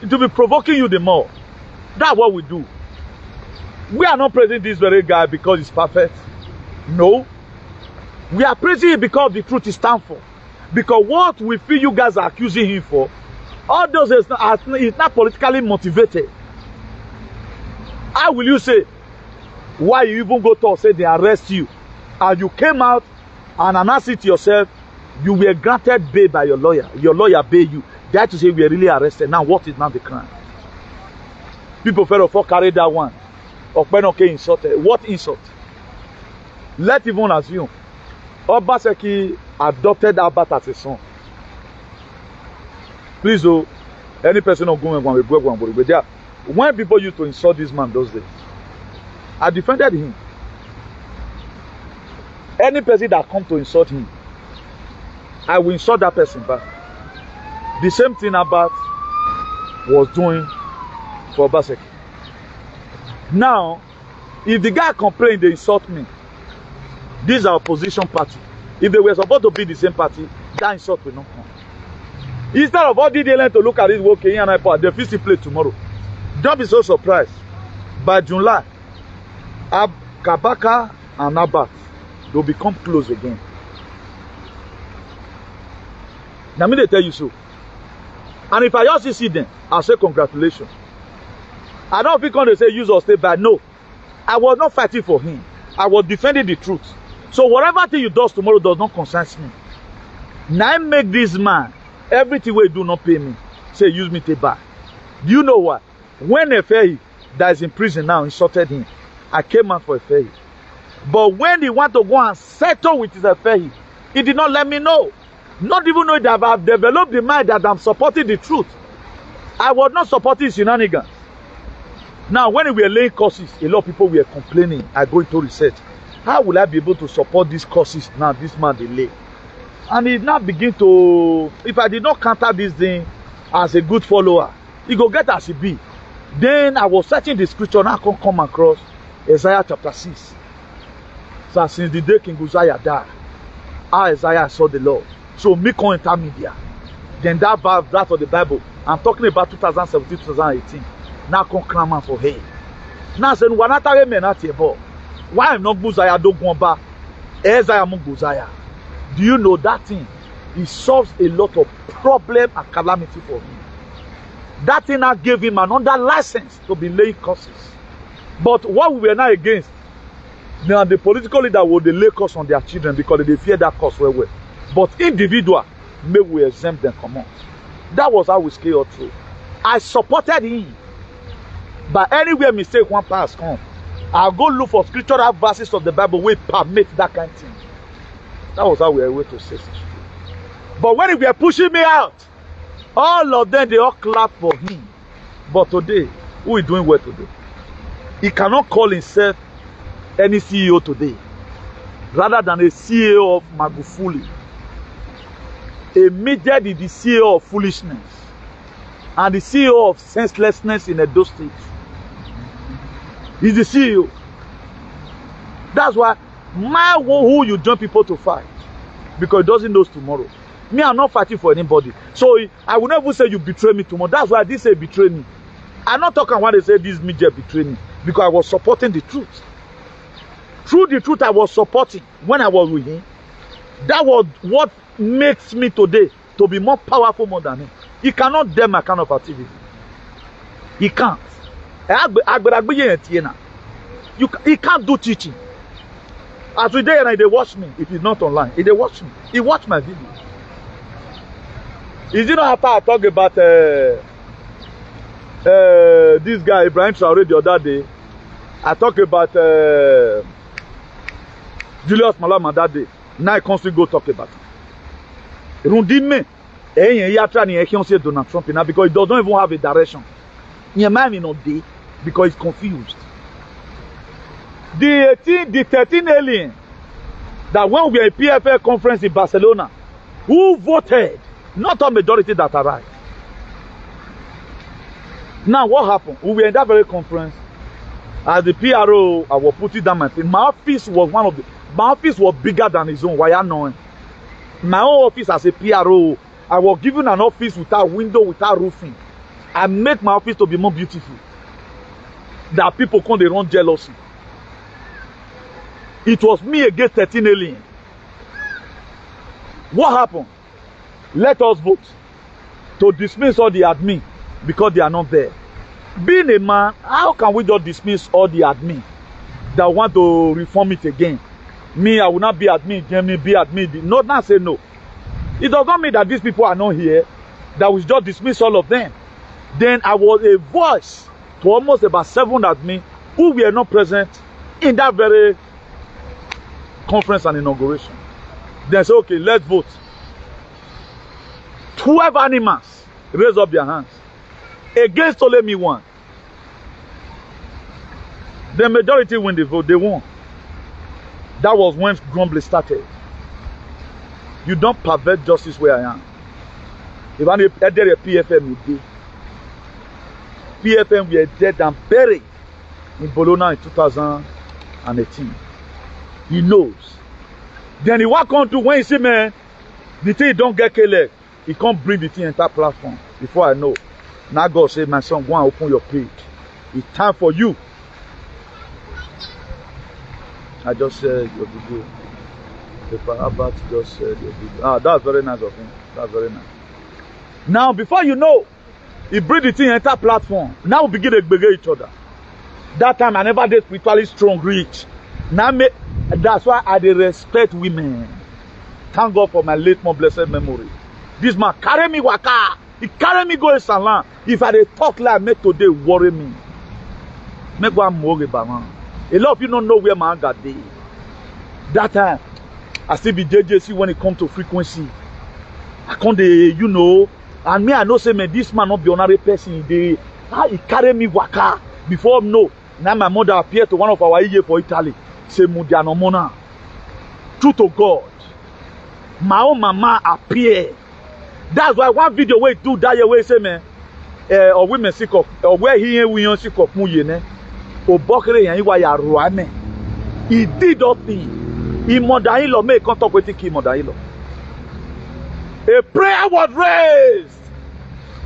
[SPEAKER 1] it will be provoking you the more. That's what we do. We are not praising this very guy because he's perfect. No. We are praising him because the truth is stand for. Because what we feel you guys are accusing him for, all those is not politically motivated. How will you say why you even go to say they arrest you and you came out and announced it yourself, you were granted bail by your lawyer bail you. They had to say we are really arrested. Now what is now the crime? People first of all carry that one. Okpenoke insulted. What insult? Let's even assume Obaseki adopted Abat as a son. Please, any person not going but there, when people used to insult this man those days, I defended him. Any person that come to insult him, I will insult that person back. The same thing Abat was doing for Obaseki. Now, if the guy complained, they insult me. This is our opposition party. If they were supposed to be the same party, that insult will not come. Instead of all the learn to look at this work and I they physically play tomorrow. Don't be so surprised. By July, Kabaka and Abat will become close again. Now, me they tell you so. And if I also see them, I'll say congratulations. I don't think they say use or stay bad. No. I was not fighting for him. I was defending the truth. So whatever thing you do tomorrow does not concern me. Now I make this man, everything we do not pay me. Say use me take back. Do you know what? When Efehi that is in prison now insulted him, I came out for Efehi. But when he want to go and settle with his Efehi, he did not let me know. Not even know that I've developed the mind that I'm supporting the truth. I was not supporting shenanigans. Now, when we were laying courses, a lot of people were complaining. I go into research. How will I be able to support these courses now? This man they lay. And he now begin to, if I did not counter this thing as a good follower, he go get as he be. Then I was searching the scripture and I can come across Isaiah chapter 6. So since the day King Uzziah died, Isaiah saw the Lord. So me come intermedia. Then that of the Bible. I'm talking about 2017, 2018. Now come clamor for hey. Now say no na tare me na tie ball. Why I'm not Uzziah do go back? Isaiah mo Uzziah. Do you know that thing? It solves a lot of problem and calamity for him. That thing now gave him another license to be laying curses. But what we were not against, now the political leader would lay curse on their children because they fear that curse well. But individual, may we exempt them come on. That was how we scale through. I supported him. But anywhere mistake one pass come, I'll go look for scriptural verses of the Bible which permit that kind of thing. That was how we were able to say it. But when they were pushing me out, all of them, they all clap for him. But today, who is doing well today? He cannot call himself any CEO today, rather than a CEO of Magufuli. Immediately the CEO of foolishness and the CEO of senselessness in Edo State. He's the CEO. That's why who you join people to fight, because he doesn't know tomorrow. Me, I'm not fighting for anybody. So I will never say you betray me tomorrow. That's why they say betray me. I'm not talking when they say this media betray me, because I was supporting the truth. Through the truth I was supporting when I was with him. That was what makes me today to be more powerful more than him. He cannot dare my kind of activity. He can't. He can't do teaching. As we day and they watch me, if he's not online, if they watch me, he watch my video. Is it not after I talk about this guy Ibrahim Traore the other day? I talk about Julius Malema that day. Now I constantly go talk about it. Rundime, Donald Trump now because he doesn't even have a direction. Your mind may not be because he's confused. The 13 alien that when we were in PFL conference in Barcelona, who voted, not a majority that arrived. Now what happened? We were in that very conference. As the PRO, I was putting down my thing. My office was my office was bigger than his own. Why are knowing? My own office as a PRO, I was given an office without window, without roofing. I make my office to be more beautiful. That people come, they run jealousy. It was me against 13 aliens. What happened? Let us vote to dismiss all the admin because they are not there. Being a man, how can we just dismiss all the admin that want to reform it again? Me, I will not be admin again, me be admin. No, not say no. It does not mean that these people are not here, that we just dismiss all of them. Then I was a voice to almost about 7 admin who were not present in that very conference and inauguration. Then say, okay, let's vote. 12 animals raise up their hands against only me one. The majority win the vote, they won. That was when grumbling started. You don't pervert justice where I am. If I did a PFM today, PFM were dead and buried in Bologna in 2018. He knows. Then he walk on to when he see, man, the thing don't get killed. He can't bring the thing entire platform. Before I know. Now God say, my son, go and open your page. It's time for you. I just said your video. If Albert just said your video. Ah, that's very nice of him. That's very nice. Now, before you know, he bring the thing entire platform. Now we begin to beg each other. That time I never did spiritually strong rich. Now that's why I respect women. Thank God for my late more blessed memory. This man carry me waka. He carry me go in salon. If I dey talk like me today, worry me. Make one more about man. A lot of you don't know where my anger dey. That time, I still be JJC when it comes to frequency. I can't dey, you know. And me, I know say man, this man not be honorary person. He carry me waka. Before no. Now my mother appeared to one of our EA for Italy. Say Mudiano Mona. True to God. My own mama appeared. That's why one video where do that way say man, or women sick of, or where he ain't we on sick of muyene, or bokere yan iwa ya ruane. He did up thing. He mother-in-law may come talk with him mother-in-law. A prayer was raised.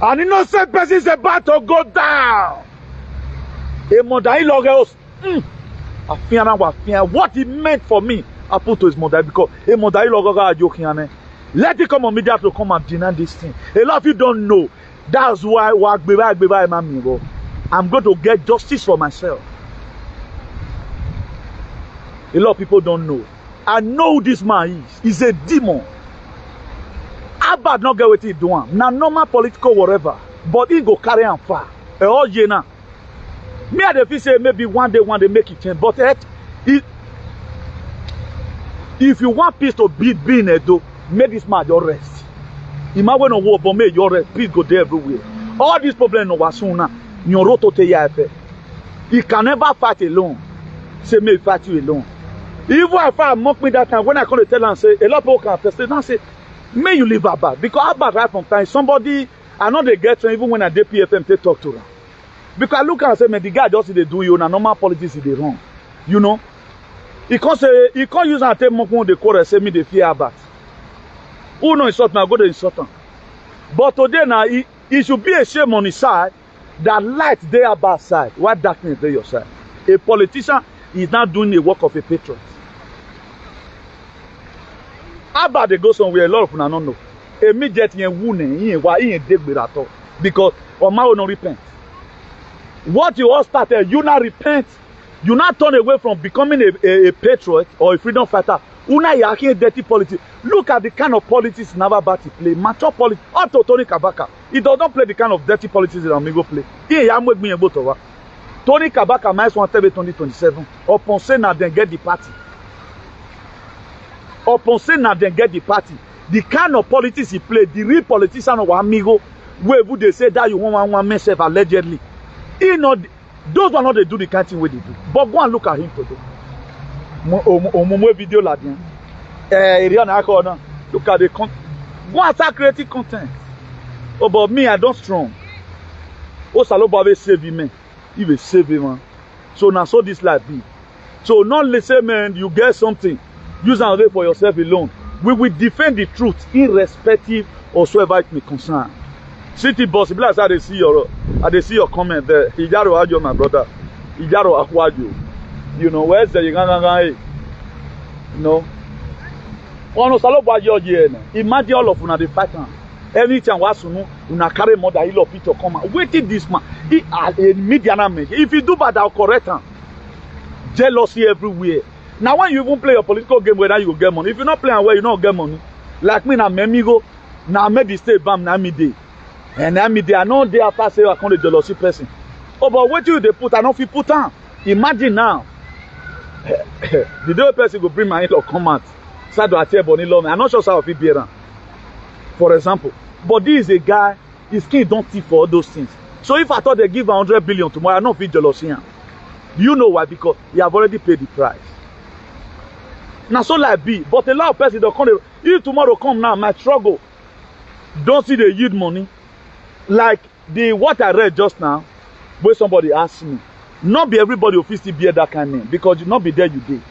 [SPEAKER 1] An innocent person is about to go down. A mother-in-law goes, what he meant for me, I put to his mother because a mother-in-law got joking. Let it come on media to come and deny this thing. A lot of you don't know. That's why I'm going to get justice for myself. A lot of people don't know. I know who this man is. He's a demon. How bad not get what he doing? Now normal political whatever. But he go carry on far. All jena. Me at the feel say maybe one day make it change. But if you want peace to be in Edo, make this man your rest. Imagine no war, but make your rest. Peace go there everywhere. All these problems no wasuna. He can never fight alone. Say me fight you alone. Even if I mock me that time, when I come to tell and say, a lot of people can attest, now say, may you leave Abba. Because Abba right from time, somebody, I know they get to even when I did PFM, they talk to them. Because I look and say, man, the guy just they do you, and normal politics is they wrong. You know? He can't say, he can't use and take mock when they call and say me they fear Abba. Who no insult me, I go to insult him. But today now, it should be a shame on his side that light they are bad side, while darkness they your side. A politician is not doing the work of a patriot. How about they go somewhere? A lot of people don't know. Immediately, he ain't dead at all because Oma will not repent. What you all started, you not repent. You not turn away from becoming a patriot or a freedom fighter. Una yaki dirty politics. Look at the kind of politics Navabati play. Mature politics. Up to Tony Kabaka. He does not play the kind of dirty politics that Amigo play. He ain't make me able to. Tony Kabaka might want to 2027. Upon saying that then get the party. Upon saying that then get the party. The kind of politics he played, the real politician of Amigo, where would they say that you want one myself allegedly? He not, those are not they do the kind of thing where they do. But go and look at him today. video là bien. Look at the content. Go and start creating content. Oh, but me, I don't strong. Oh, Saloba will save him, man. He will save him, man. So now, so this life be. So not listen, man, you get something. Use and wait for yourself alone. We will defend the truth, irrespective of whoever it may concern. City boss, like I see your comment there. Ijaro Ajo, my brother. Ijaro Akwajo. You know, where's the you know? Imagine all of una dey fight am. Anytime wasunu una carry mother in law picture come out. Waiting this man. He media man. If you do bad, I'll correct him. Jealousy everywhere. Now when you even play a political game, whether you go get money. If you not playing well, you not get money. Like me, na Memigo, na made the state bam na me day. And na me day, I know day after say I come the jealousy person. Oh, but what you they put? I don't feel put on. Imagine now. The day person go bring my in-law come out. I'm not sure how it be around. For example, but this is a guy, his skin don't thief for all those things. So if I thought they give 100 billion tomorrow, I not feel jealous. You know why? Because he have already paid the price. Now so like be, but a lot of people don't come. If tomorrow come now, my struggle don't see the yield money. Like the what I read just now, where somebody asked me, not be everybody will still bear that kind of name because you not be there you did.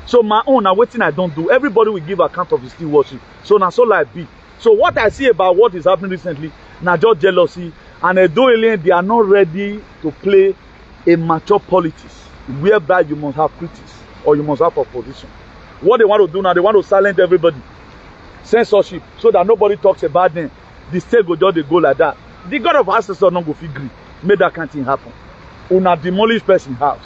[SPEAKER 1] So my own, now waiting I don't do. Everybody will give account of his still worship. So now so like be. So what I see about what is happening recently, now just jealousy. And though they are not ready to play a mature politics, whereby you must have critics or you must have opposition. What they want to do now, they want to silence everybody. Censorship, so that nobody talks about them. The state go just they go like that. The God of ancestors not go figure. Make that kind of thing happen. Una demolish person's house.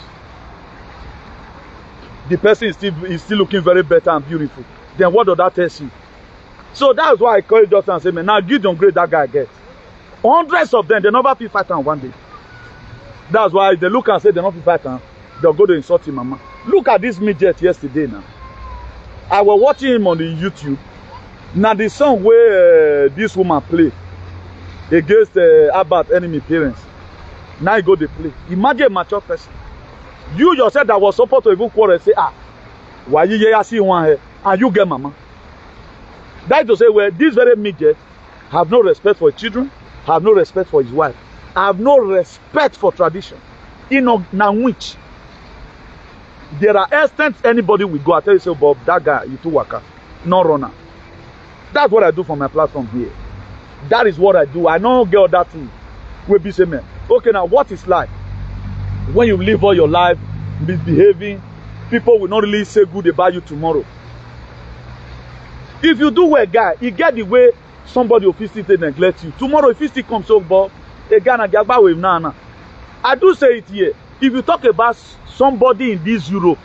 [SPEAKER 1] The person is still looking very better and beautiful. Then what does that tell you? So that's why I call it just and say, man, now give them grade that guy gets. Hundreds of them, they never feel fight on one day. That's why they look and say they not feel fight on, they'll go to insult him, mama. Look at this midget yesterday now. I was watching him on the YouTube. Now the song where this woman play against Abbat enemy parents. Now he go to play. Imagine a mature person. You yourself that was supposed to even quarrel say, why you here see one here and you get mama. That is to say, well, this very midget have no respect for his children, have no respect for his wife, have no respect for tradition. You know, now which there are extents anybody will go. I tell you, say, Bob, that guy, you too waka, no runner. That's what I do for my platform here. That is what I do. I don't get all that thing. We'll be saying, man, okay, now what is life? When you live all your life misbehaving, people will not really say good about you tomorrow. If you do well, guy, you get the way somebody will physically neglect you. Tomorrow, if you still come so bad, I do say it here. If you talk about somebody in this Europe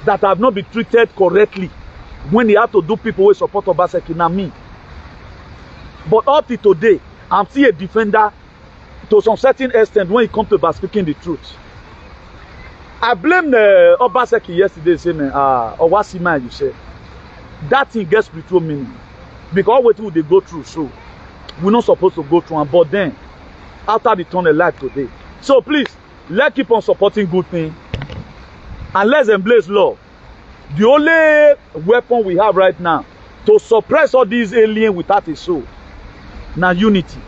[SPEAKER 1] that have not been treated correctly when they have to do people with support of Baseki, not me. But up to today, I'm still a defender to some certain extent when it comes to about speaking the truth. I blame the Obaseki yesterday saying, Owasima, you said. That thing gets spiritual meaning. Because what will they go through? So we're not supposed to go through them. But then, after the turn of light today. So please, let's keep on supporting good things. And let's embrace love. The only weapon we have right now to suppress all these aliens without a soul. Now unity.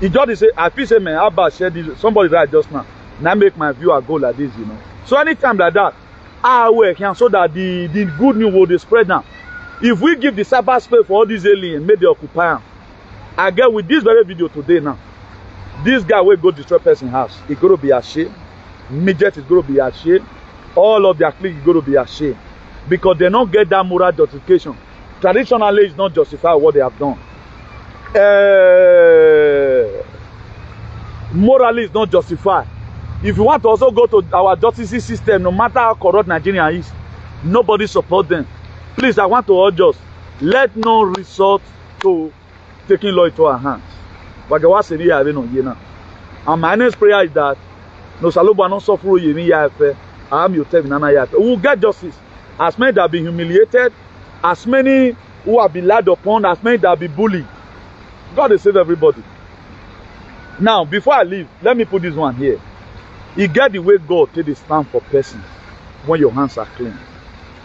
[SPEAKER 1] It just say, I feel say, man, how about share this? Somebody right just now. Now make my viewer go like this, you know. So anytime like that, I work so that the good news will spread now. If we give the cyberspace for all these aliens, make they occupy them. I get with this very video today now. This guy will go destroy person's house. He's going to be ashamed. Midget is going to be ashamed. All of their clique is going to be ashamed. Because they don't get that moral justification. Traditionally, it's not justify what they have done. Morally, it's not justified. If you want to also go to our justice system, no matter how corrupt Nigeria is, nobody support them. Please, I want to urge us, let no resort to taking law into our hands. And my next prayer is that no saloba no suffer you I am your we will get justice. As many that have been humiliated, as many who have been lied upon, as many that have been bullied. God will save everybody. Now, before I leave, let me put this one here. You get the way God take the stand for person when your hands are clean.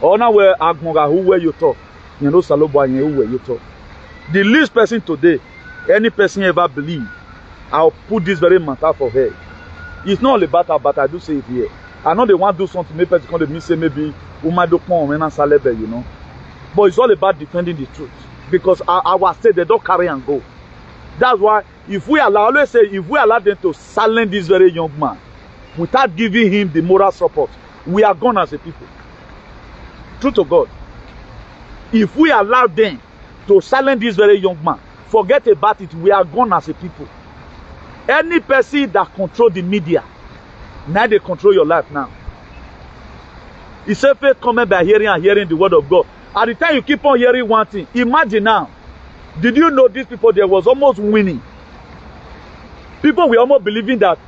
[SPEAKER 1] Or now where Agmonga who where you talk. You know Salobo and who where you talk. The least person today, any person ever believe, I'll put this very matter for her. It's not all about her, but I do say it here. I know they want to do something, maybe it's going to say maybe you know. But it's all about defending the truth. Because our state, they don't carry and go. That's why if we allow, always say, if we allow them to silence this very young man without giving him the moral support, we are gone as a people. True to God. If we allow them to silence this very young man, forget about it, we are gone as a people. Any person that control the media, now they control your life now. It's a faith coming by hearing and hearing the word of God. At the time you keep on hearing one thing, imagine now, did you know these people there was almost winning? People were almost believing that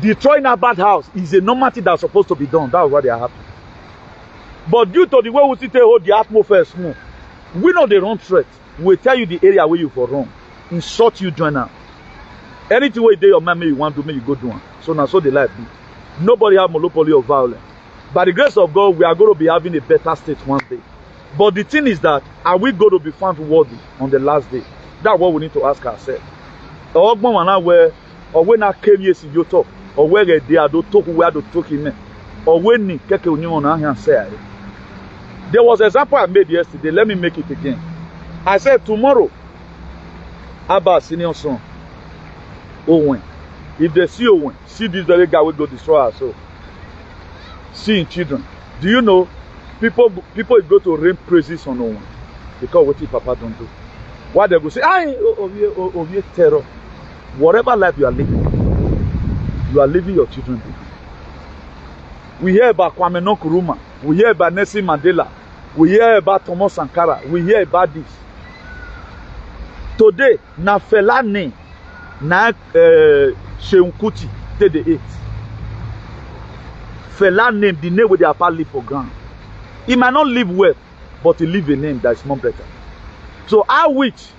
[SPEAKER 1] destroying a bad house is a normal thing that's supposed to be done. That's why they are happy. But due to the way we sit here, hold the atmosphere smooth, we know the wrong threat. We tell you the area where you for wrong. In short, you join now. Anything where you do your man, you want to make you go do one. So now so the life be. Nobody have monopoly of violence. By the grace of God, we are going to be having a better state one day. But the thing is that, are we going to be found worthy on the last day? That's what we need to ask ourselves. Or when I came here, you talk, or where they are talk, where to talk in or when there was an example I made yesterday. Let me make it again. I said tomorrow, Abba senior son, Owen, if they see Owen, see this very guy will go destroy our soul. Seeing children, do you know? People go to rain praises on Owen because what if Papa don't do? Why they go say, oh, terror. Whatever life you are leaving your children behind. We hear about Kwame Nkrumah. We hear about Nelson Mandela. We hear about Thomas Sankara. We hear about this. Today, na Fela name, na Seun Kuti, take the 8. Fela name, the name where they are partly for ground. He might not live well, but he live a name that is more better. So how which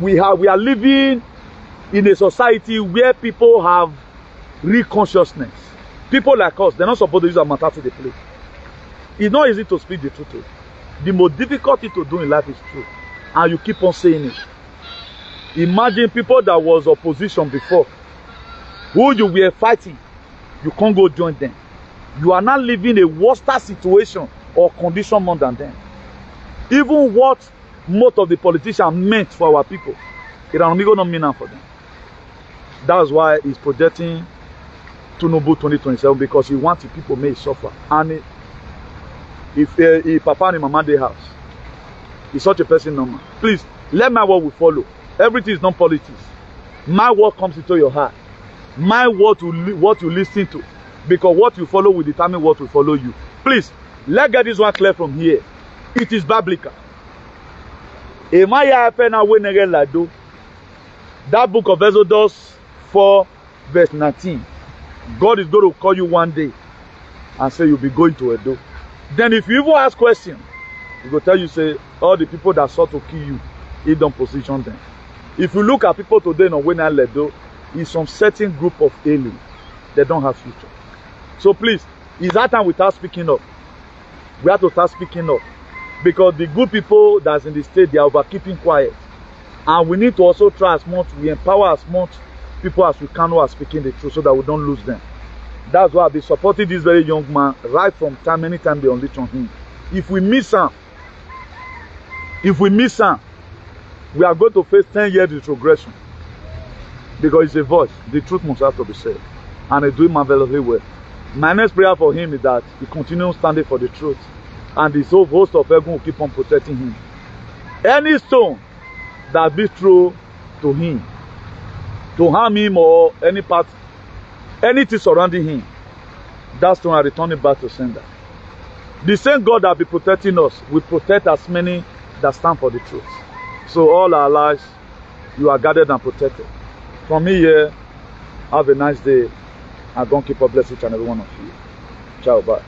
[SPEAKER 1] we are living in a society where people have real consciousness. People like us, they're not supposed to use a matter to the play. It's not easy to speak the truth. The most difficult thing to do in life is truth. And you keep on saying it. Imagine people that was opposition before, who you were fighting, you can't go join them. You are not living a worse situation or condition more than them. Even what most of the politicians meant for our people, it don't mean for them. That's why he's projecting Tinubu 2027, because he wants the people may suffer. And if Papa and Mama they house, is such a person normal. Please, let my word will follow. Everything is not politics. My word comes into your heart. My word what you listen to. Because what you follow will determine what will follow you. Please, let's get this one clear from here. It is biblical. That book of Exodus 4 verse 19. God is going to call you one day and say you'll be going to Edo. Then if you even ask questions, he will tell you, say, all the people that sought to kill you, he don't position them. If you look at people today in Owenal Edo, it's some certain group of aliens. They don't have future. So please, it's that time we start speaking up. We have to start speaking up. Because the good people that's in the state, they are over keeping quiet. And we need to also try as much, we empower as much people as we can who are speaking the truth so that we don't lose them. That's why I've been supporting this very young man right from time, anytime they unleash on him. If we miss him, we are going to face 10 years retrogression. Because it's a voice. The truth must have to be said. And he's doing marvelously well. My next prayer for him is that he continues standing for the truth. And this whole host of heaven will keep on protecting him. Any stone that be true to him, to harm him or any part, anything surrounding him, that stone are returning back to sender. The same God that be protecting us will protect as many that stand for the truth. So all our lives, you are guarded and protected. From me here, have a nice day, and God keep on blessing each and every one of you. Ciao, bye.